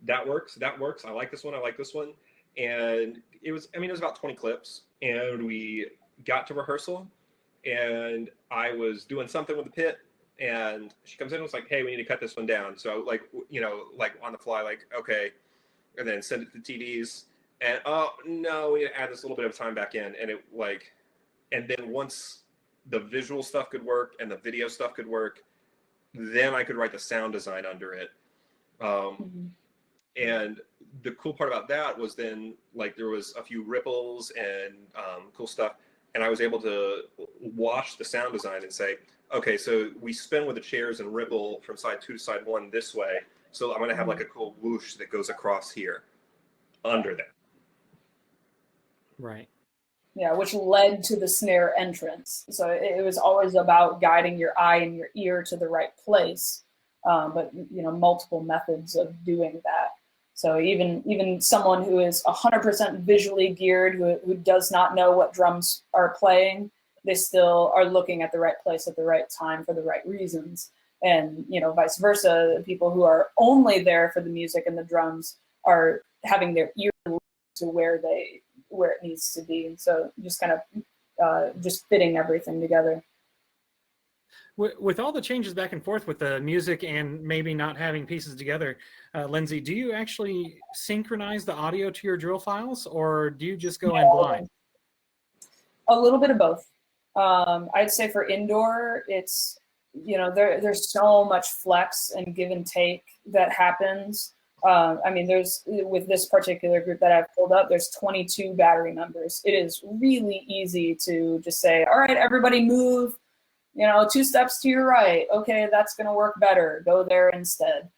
that works. I like this one. And it was about 20 clips, and we got to rehearsal, and I was doing something with the pit, and she comes in and was like, hey, we need to cut this one down. So on the fly, okay, and then send it to the TVs, and oh no, we need to add this little bit of time back in. And and then once the visual stuff could work and the video stuff could work, then I could write the sound design under it. And the cool part about that was then, there was a few ripples and cool stuff, and I was able to watch the sound design and say, okay, so we spin with the chairs and ripple from side 2 to side 1 this way, so I'm going to have a cool whoosh that goes across here under that. Right. Yeah, which led to the snare entrance. So it was always about guiding your eye and your ear to the right place, but multiple methods of doing that. So even someone who is 100% visually geared, who does not know what drums are playing, they still are looking at the right place at the right time for the right reasons. And vice versa, people who are only there for the music and the drums are having their ear to where it needs to be. And so just kind of just fitting everything together. With all the changes back and forth with the music and maybe not having pieces together, Lindsey, do you actually synchronize the audio to your drill files, or do you just go in blind? A little bit of both. I'd say for indoor, it's, there's so much flex and give and take that happens. There's, with this particular group that I've pulled up, there's 22 battery members. It is really easy to just say, all right, everybody move, 2 steps to your right. Okay, that's going to work better. Go there instead.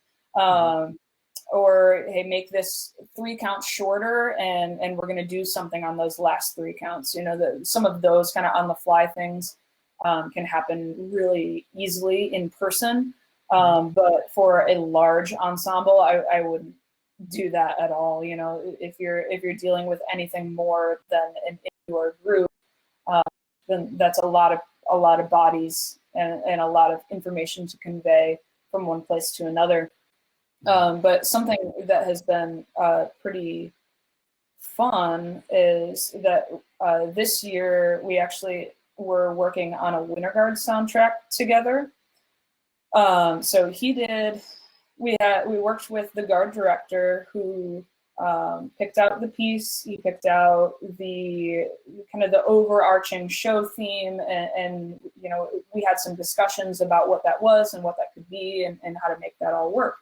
Or, hey, make this 3 counts shorter, and we're going to do something on those last 3 counts. Some of those kind of on the fly things can happen really easily in person. But for a large ensemble, I wouldn't do that at all. If you're dealing with anything more than an indoor group, then that's a lot of bodies and a lot of information to convey from one place to another. But something that has been pretty fun is that this year we actually were working on a Winter Guard soundtrack together. So we worked with the Guard director, who picked out the piece. He picked out the kind of the overarching show theme, and we had some discussions about what that was and what that could be, and how to make that all work.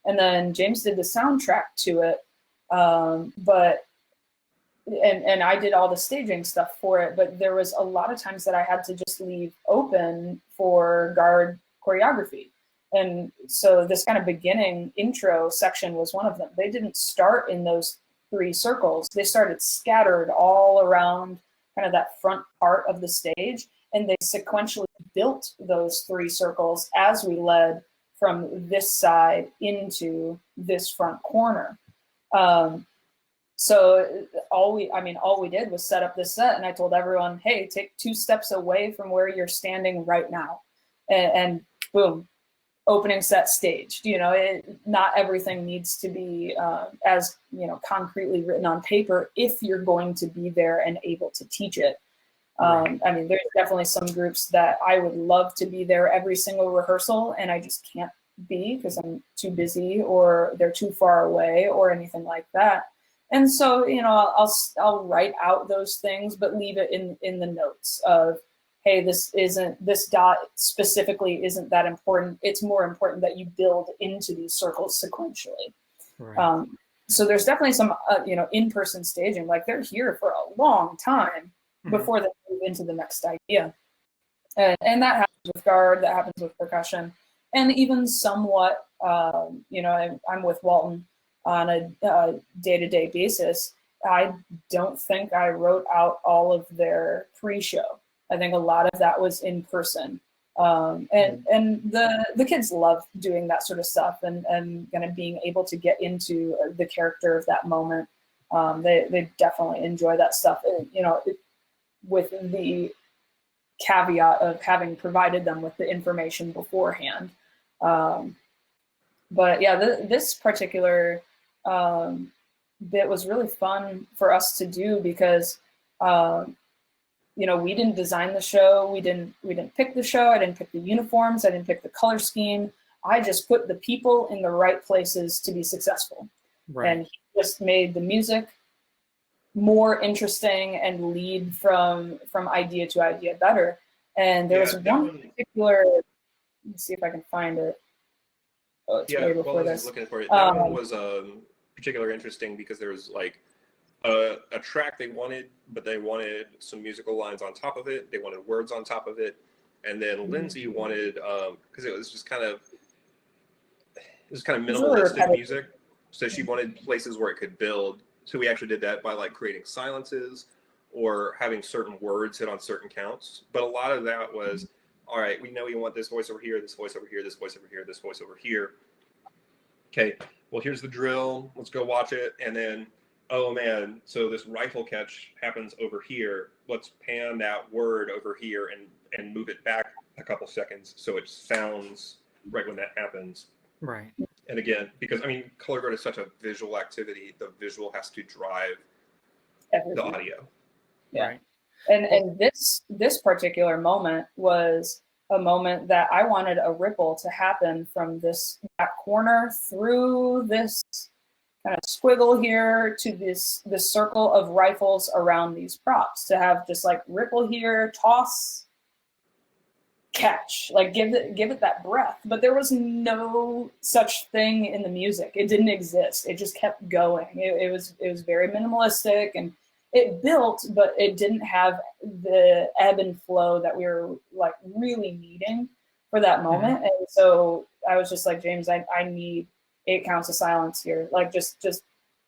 And then James did the soundtrack to it, but I did all the staging stuff for it. But there was a lot of times that I had to just leave open for Guard choreography. And so this kind of beginning intro section was one of them. They didn't start in those 3 circles. They started scattered all around kind of that front part of the stage, and they sequentially built those 3 circles as we led from this side into this front corner. So all we did was set up this set, and I told everyone, hey, take 2 steps away from where you're standing right now, and boom, opening set staged. Not everything needs to be as concretely written on paper if you're going to be there and able to teach it. There's definitely some groups that I would love to be there every single rehearsal, and I just can't be because I'm too busy or they're too far away or anything like that. And so, I'll write out those things, but leave it in the notes of, hey, this dot specifically isn't that important. It's more important that you build into these circles sequentially. Right. So there's definitely some, in-person staging. Like, they're here for a long time before they move into the next idea. And that happens with guard, that happens with percussion, and even somewhat, I'm with Walton on a day-to-day basis. I don't think I wrote out all of their pre-show. I think a lot of that was in person. And the kids love doing that sort of stuff and kind of being able to get into the character of that moment. They definitely enjoy that stuff, with the caveat of having provided them with the information beforehand. But yeah, this particular bit was really fun for us to do because, we didn't design the show. We didn't pick the show. I didn't pick the uniforms. I didn't pick the color scheme. I just put the people in the right places to be successful. Right. And he just made the music more interesting and lead from idea to idea better. And there was one particular, let's see if I can find it. Oh, it's way before this. Looking for it. That one was particularly interesting because there was like a track they wanted, but they wanted some musical lines on top of it. They wanted words on top of it. And then Lindsey wanted, because it was kind of minimalistic music. So she wanted places where it could build. So we actually did that by like creating silences or having certain words hit on certain counts. But a lot of that was, all right, we know you want this voice over here, this voice over here, this voice over here, this voice over here. Okay, well, here's the drill. Let's go watch it. And then, oh man, so this rifle catch happens over here. Let's pan that word over here and move it back a couple seconds so it sounds right when that happens. Right. And again, because color guard is such a visual activity, the visual has to drive the audio. Yeah. Right. And this particular moment was a moment that I wanted a ripple to happen from that corner through this kind of squiggle here to this circle of rifles around these props, to have just like ripple here, toss, catch, like give it that breath. But there was no such thing in the music. It didn't exist. It just kept going. It was very minimalistic, and it built, but it didn't have the ebb and flow that we were like really needing for that moment. And so I was just like, James, I need 8 counts of silence here. Like just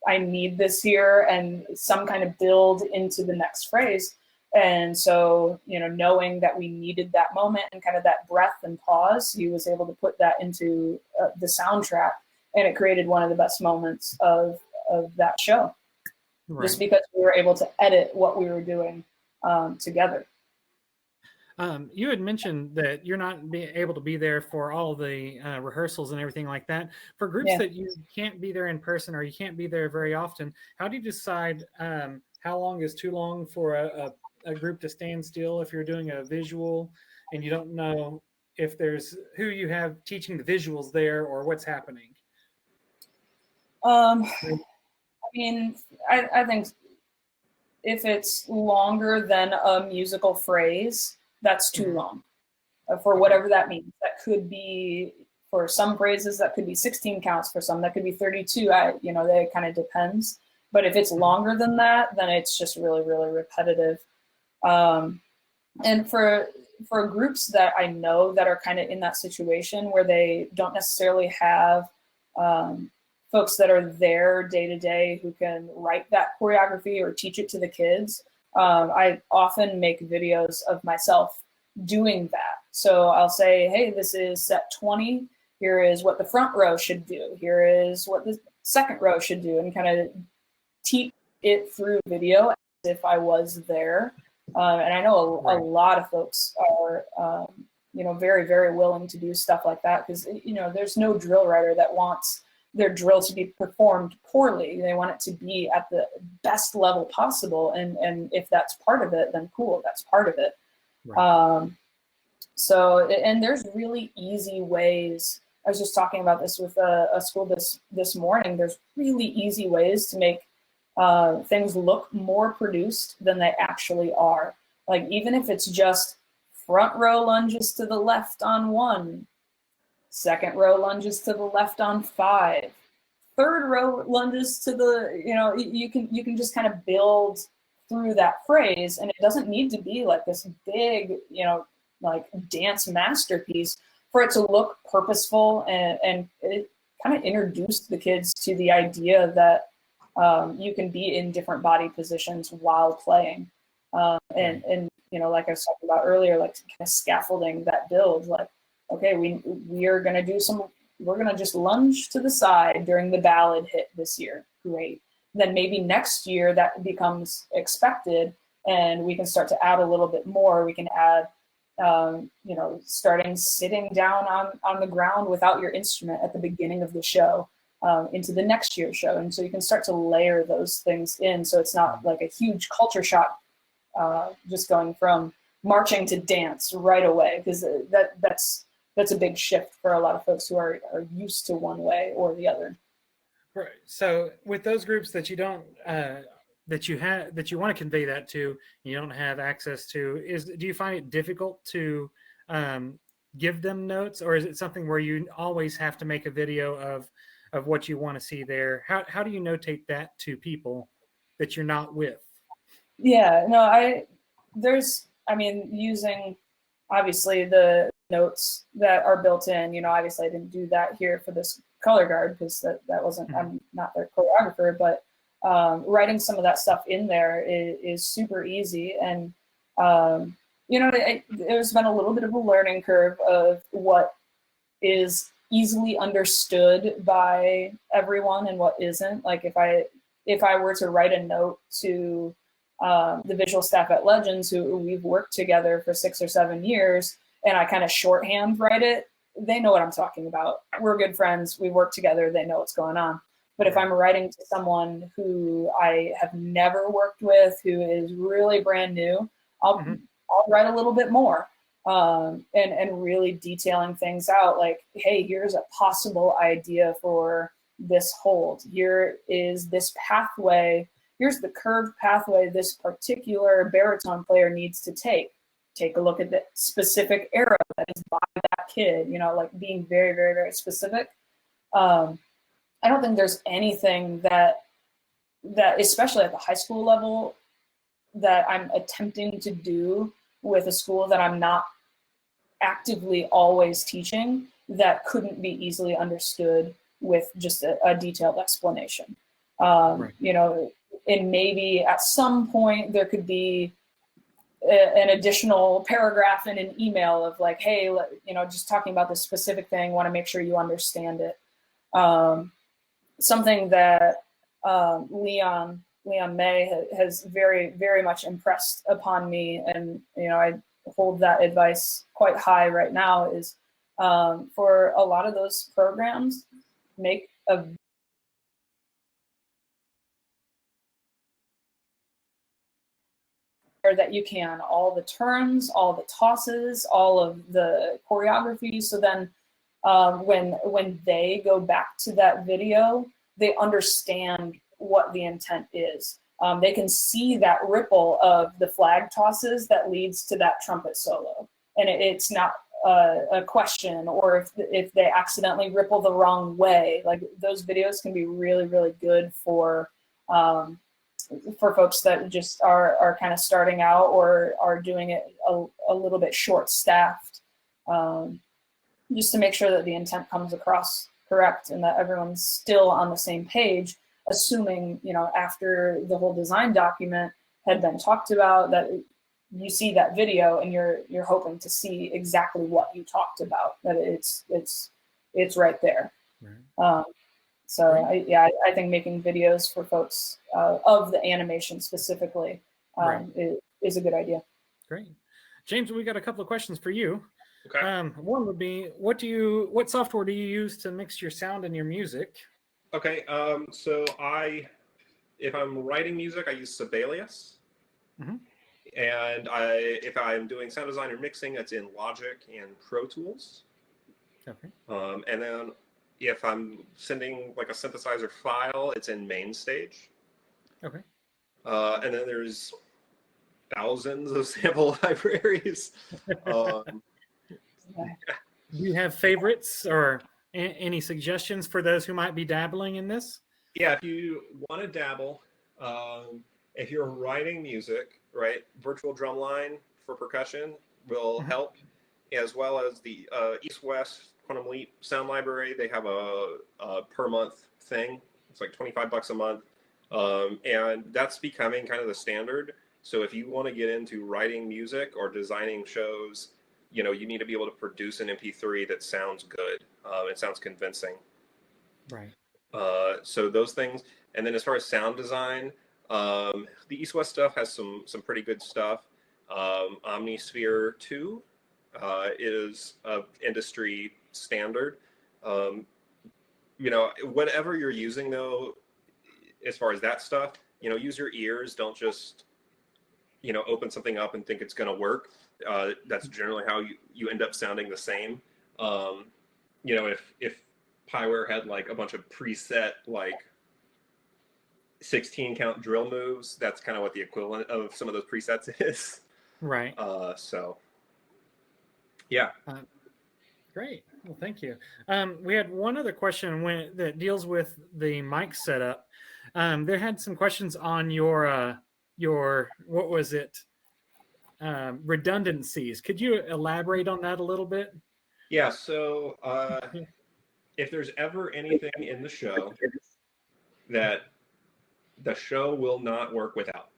I need this here and some kind of build into the next phrase. And so, knowing that we needed that moment and kind of that breath and pause, he was able to put that into the soundtrack, and it created one of the best moments of that show. Right. Just because we were able to edit what we were doing together. You had mentioned that you're not able to be there for all the rehearsals and everything like that. For groups that you can't be there in person or you can't be there very often, how do you decide how long is too long for a group to stand still if you're doing a visual and you don't know if there's who you have teaching the visuals there or what's happening? I think if it's longer than a musical phrase, that's too long for whatever that means. That could be, for some phrases, that could be 16 counts. For some, that could be 32. That kind of depends. But if it's longer than that, then it's just really, really repetitive. And for for groups that I know that are kind of in that situation where they don't necessarily have folks that are there day to day who can write that choreography or teach it to the kids, I often make videos of myself doing that. So I'll say, hey, this is set 20. Here is what the front row should do. Here is what the second row should do, and kind of teach it through video as if I was there. And I know a lot of folks are, very, very willing to do stuff like that because, there's no drill writer that wants their drill to be performed poorly. They want it to be at the best level possible. And if that's part of it, then cool, that's part of it. Right. And there's really easy ways. I was just talking about this with a school this morning. There's really easy ways to make things look more produced than they actually are. Like even if it's just front row lunges to the left on 1, second row lunges to the left on 5, third row lunges to the, you can just kind of build through that phrase, and it doesn't need to be like this big, like dance masterpiece for it to look purposeful, and it kind of introduced the kids to the idea that you can be in different body positions while playing. And like I was talking about earlier, like kind of scaffolding that build, like, okay, we are going to we're going to just lunge to the side during the ballad hit this year. Great. Then maybe next year that becomes expected and we can start to add a little bit more. We can add, starting sitting down on the ground without your instrument at the beginning of the show into the next year's show. And so you can start to layer those things in. So it's not like a huge culture shock just going from marching to dance right away, because that's a big shift for a lot of folks who are used to one way or the other. Right. So with those groups that you don't that you want to convey that to, you don't have access to, do you find it difficult to give them notes, or is it something where you always have to make a video of what you want to see there? How do you notate that to people that you're not with? Yeah, no, using obviously the notes that are built in, obviously I didn't do that here for this color guard because that wasn't, I'm not their choreographer, but writing some of that stuff in there is super easy. And, there's been a little bit of a learning curve of what is easily understood by everyone and what isn't. Like if I were to write a note to the visual staff at Legends, who we've worked together for 6 or 7 years, and I kind of shorthand write it, they know what I'm talking about. We're good friends. We work together. They know what's going on. But if I'm writing to someone who I have never worked with, who is really brand new, I'll write a little bit more and really detailing things out. Like, hey, here's a possible idea for this hold. Here is this pathway. Here's the curved pathway this particular baritone player needs to take. Take a look at the specific arrow that is by that kid, like being very, very, very specific. I don't think there's anything that especially at the high school level, that I'm attempting to do with a school that I'm not actively always teaching that couldn't be easily understood with just a detailed explanation. And maybe at some point there could be an additional paragraph in an email of like, hey, just talking about this specific thing, want to make sure you understand it. Something that Leon May has very, very much impressed upon me, and I hold that advice quite high right now, is for a lot of those programs, make a that you can, all the turns, all the tosses, all of the choreography. So then when they go back to that video, they understand what the intent is. They can see that ripple of the flag tosses that leads to that trumpet solo. And it's not a question, or if they accidentally ripple the wrong way. Like those videos can be really, really good for for folks that just are kind of starting out or are doing it a little bit short-staffed, just to make sure that the intent comes across correct and that everyone's still on the same page, assuming, after the whole design document had been talked about, that you see that video and you're hoping to see exactly what you talked about, that it's right there. Right. I think making videos for folks of the animation specifically is a good idea. Great. James, we got a couple of questions for you. Okay. One would be, what software do you use to mix your sound and your music? Okay. So if I'm writing music, I use Sibelius. Mm-hmm. And if I'm doing sound design or mixing, it's in Logic and Pro Tools. Okay. And then if I'm sending like a synthesizer file, it's in MainStage. Okay. And then there's thousands of sample libraries. Do you have favorites or any suggestions for those who might be dabbling in this? Yeah, if you want to dabble, if you're writing music, right, Virtual Drumline for percussion will help, as well as the East West Quantum Leap Sound Library. They have a per month thing. It's like $25 a month, and that's becoming kind of the standard. So if you want to get into writing music or designing shows, you need to be able to produce an MP3 that sounds good. It sounds convincing. Right. So those things. And then as far as sound design, the East West stuff has some pretty good stuff. Omnisphere 2 is an industry standard. Whatever you're using, though, as far as that stuff, use your ears. Don't just, open something up and think it's going to work. That's generally how you end up sounding the same. If Pyware had like a bunch of preset like 16 count drill moves, that's kind of what the equivalent of some of those presets is. Right. Yeah. Great. Well, thank you. We had one other question that deals with the mic setup. There had some questions on your what was it? Redundancies. Could you elaborate on that a little bit? Yeah. So if there's ever anything in the show that the show will not work without.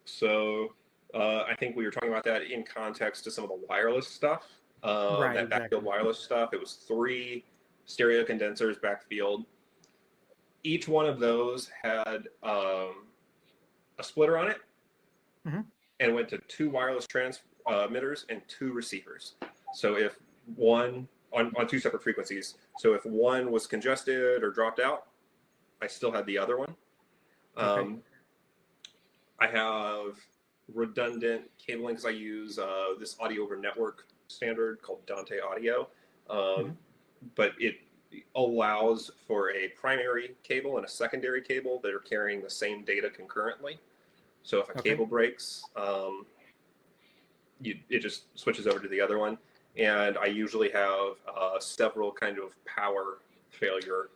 So I think we were talking about that in context to some of the wireless stuff. That exactly. Backfield wireless stuff. It was 3 stereo condensers backfield. Each one of those had a splitter on it, and went to 2 wireless transmitters and 2 receivers. So if one on 2 separate frequencies. So if one was congested or dropped out, I still had the other one. Okay. I have redundant cabling because I use this audio over network standard called Dante Audio, but it allows for a primary cable and a secondary cable that are carrying the same data concurrently. So if a cable breaks, it just switches over to the other one. And I usually have several kind of power failure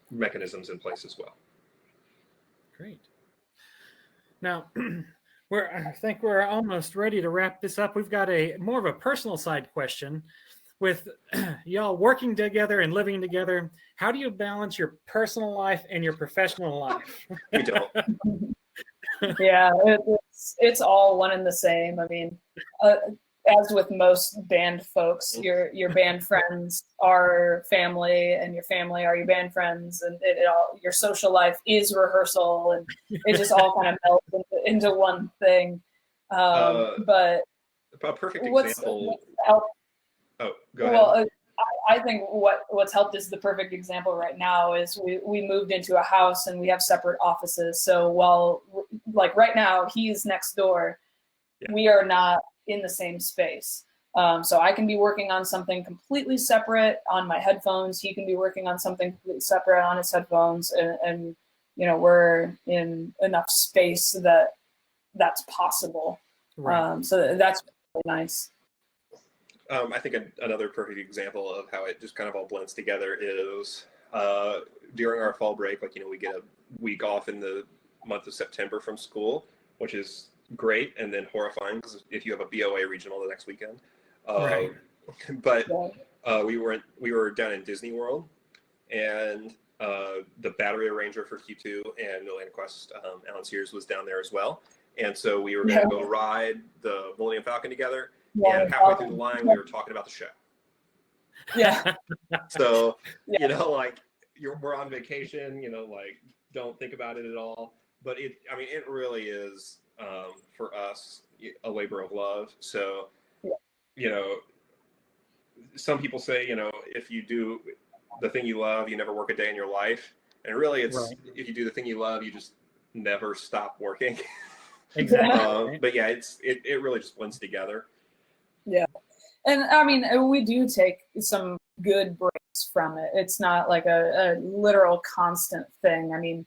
mechanisms in place as well. Great. Now, I think we're almost ready to wrap this up. We've got more of a personal side question. With y'all working together and living together, how do you balance your personal life and your professional life? We don't. Yeah, it's all one and the same. I mean, as with most band folks, your band friends are family, and your family are your band friends, and your social life is rehearsal, and it just all kind of melts into one thing. But a perfect example. Oh, go ahead. Well, I think what's helped is the perfect example right now is we moved into a house and we have separate offices. So while like right now he's next door, we are not in the same space. So I can be working on something completely separate on my headphones. He can be working on something completely separate on his headphones, and we're in enough space that that's possible. Right. So that's really nice. I think another perfect example of how it just kind of all blends together is during our fall break, we get a week off in the month of September from school, which is great, and then horrifying because if you have a BOA regional the next weekend. Right. But we were down in Disney World, and the battery arranger for Q2 and Atlantic Quest, Alan Sears, was down there as well. And so we were going to go ride the Millennium Falcon together. And halfway through the line, we were talking about the show. Yeah. So, you know, like we're on vacation, you know, like don't think about it at all. But it really is for us a labor of love. So, you know, some people say, you know, if you do the thing you love, you never work a day in your life. And really, it's if you do the thing you love, you just never stop working. Exactly. But yeah, it really just blends together. Yeah. And I mean, we do take some good breaks from it. It's not like a literal constant thing. I mean,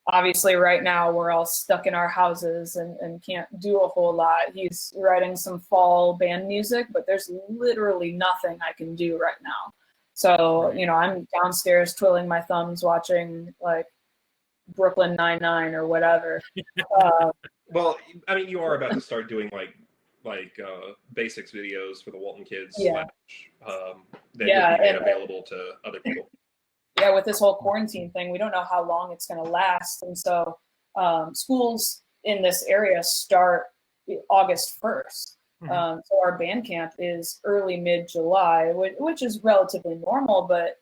obviously right now we're all stuck in our houses and can't do a whole lot. He's writing some fall band music, but there's literally nothing I can do right now. So, you know, I'm downstairs twiddling my thumbs watching like Brooklyn Nine-Nine or whatever. Well, I mean, you are about to start doing like basics videos for the Walton kids. That would be made available to other people. Yeah, with this whole quarantine thing, we don't know how long it's going to last. And so schools in this area start August 1st. So our band camp is early, mid-July, which is relatively normal, but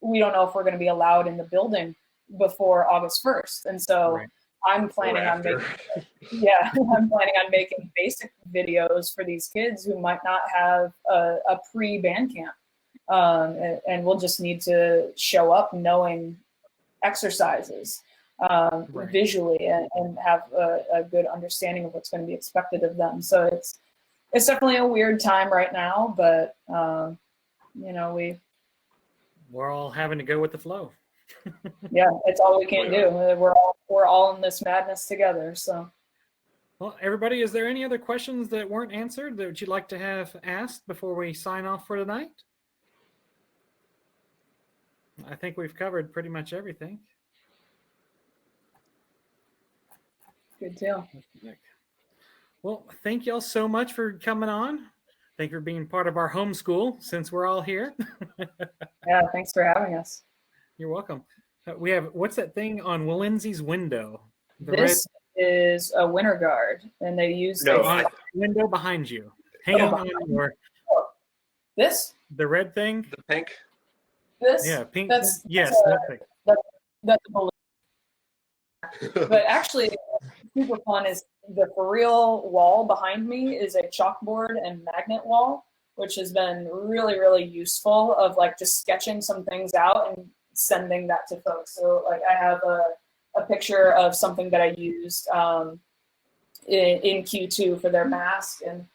we don't know if we're going to be allowed in the building before August 1st. And so I'm planning on making basic videos for these kids who might not have a pre-band camp. And we'll just need to show up knowing exercises visually and have a good understanding of what's going to be expected of them. So it's definitely a weird time right now, but you know, we're all having to go with the flow. Yeah, it's all we can do. We're all in this madness together. So, well, everybody, is there any other questions that weren't answered that you'd like to have asked before we sign off for tonight? I think we've covered pretty much everything. Good deal. Well, thank y'all so much for coming on. Thank you for being part of our homeschool since we're all here. Yeah, thanks for having us. You're welcome. We have, what's that thing on Lindsey's window? This is a winter guard, and they use the window behind you. Hanging on your... This? The red thing? The pink? This? Yeah, pink. That's that thing. That's a balloon. But actually, super fun is the for real wall behind me is a chalkboard and magnet wall, which has been really, really useful of like just sketching some things out and sending that to folks. So like I have a picture of something that I used in Q2 for their mask, and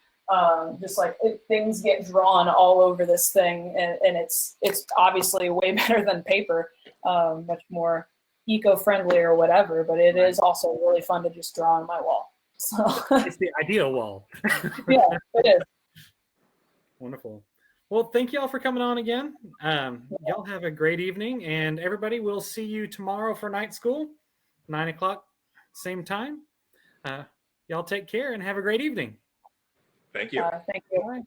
just like things get drawn all over this thing, and it's obviously way better than paper, much more eco-friendly or whatever, but it is also really fun to just draw on my wall. So it's the ideal wall. Yeah, it is. Wonderful. Well, thank you all for coming on again. Y'all have a great evening, and everybody, we'll see you tomorrow for night school, 9 o'clock, same time. Y'all take care and have a great evening. Thank you. Thank you. All right.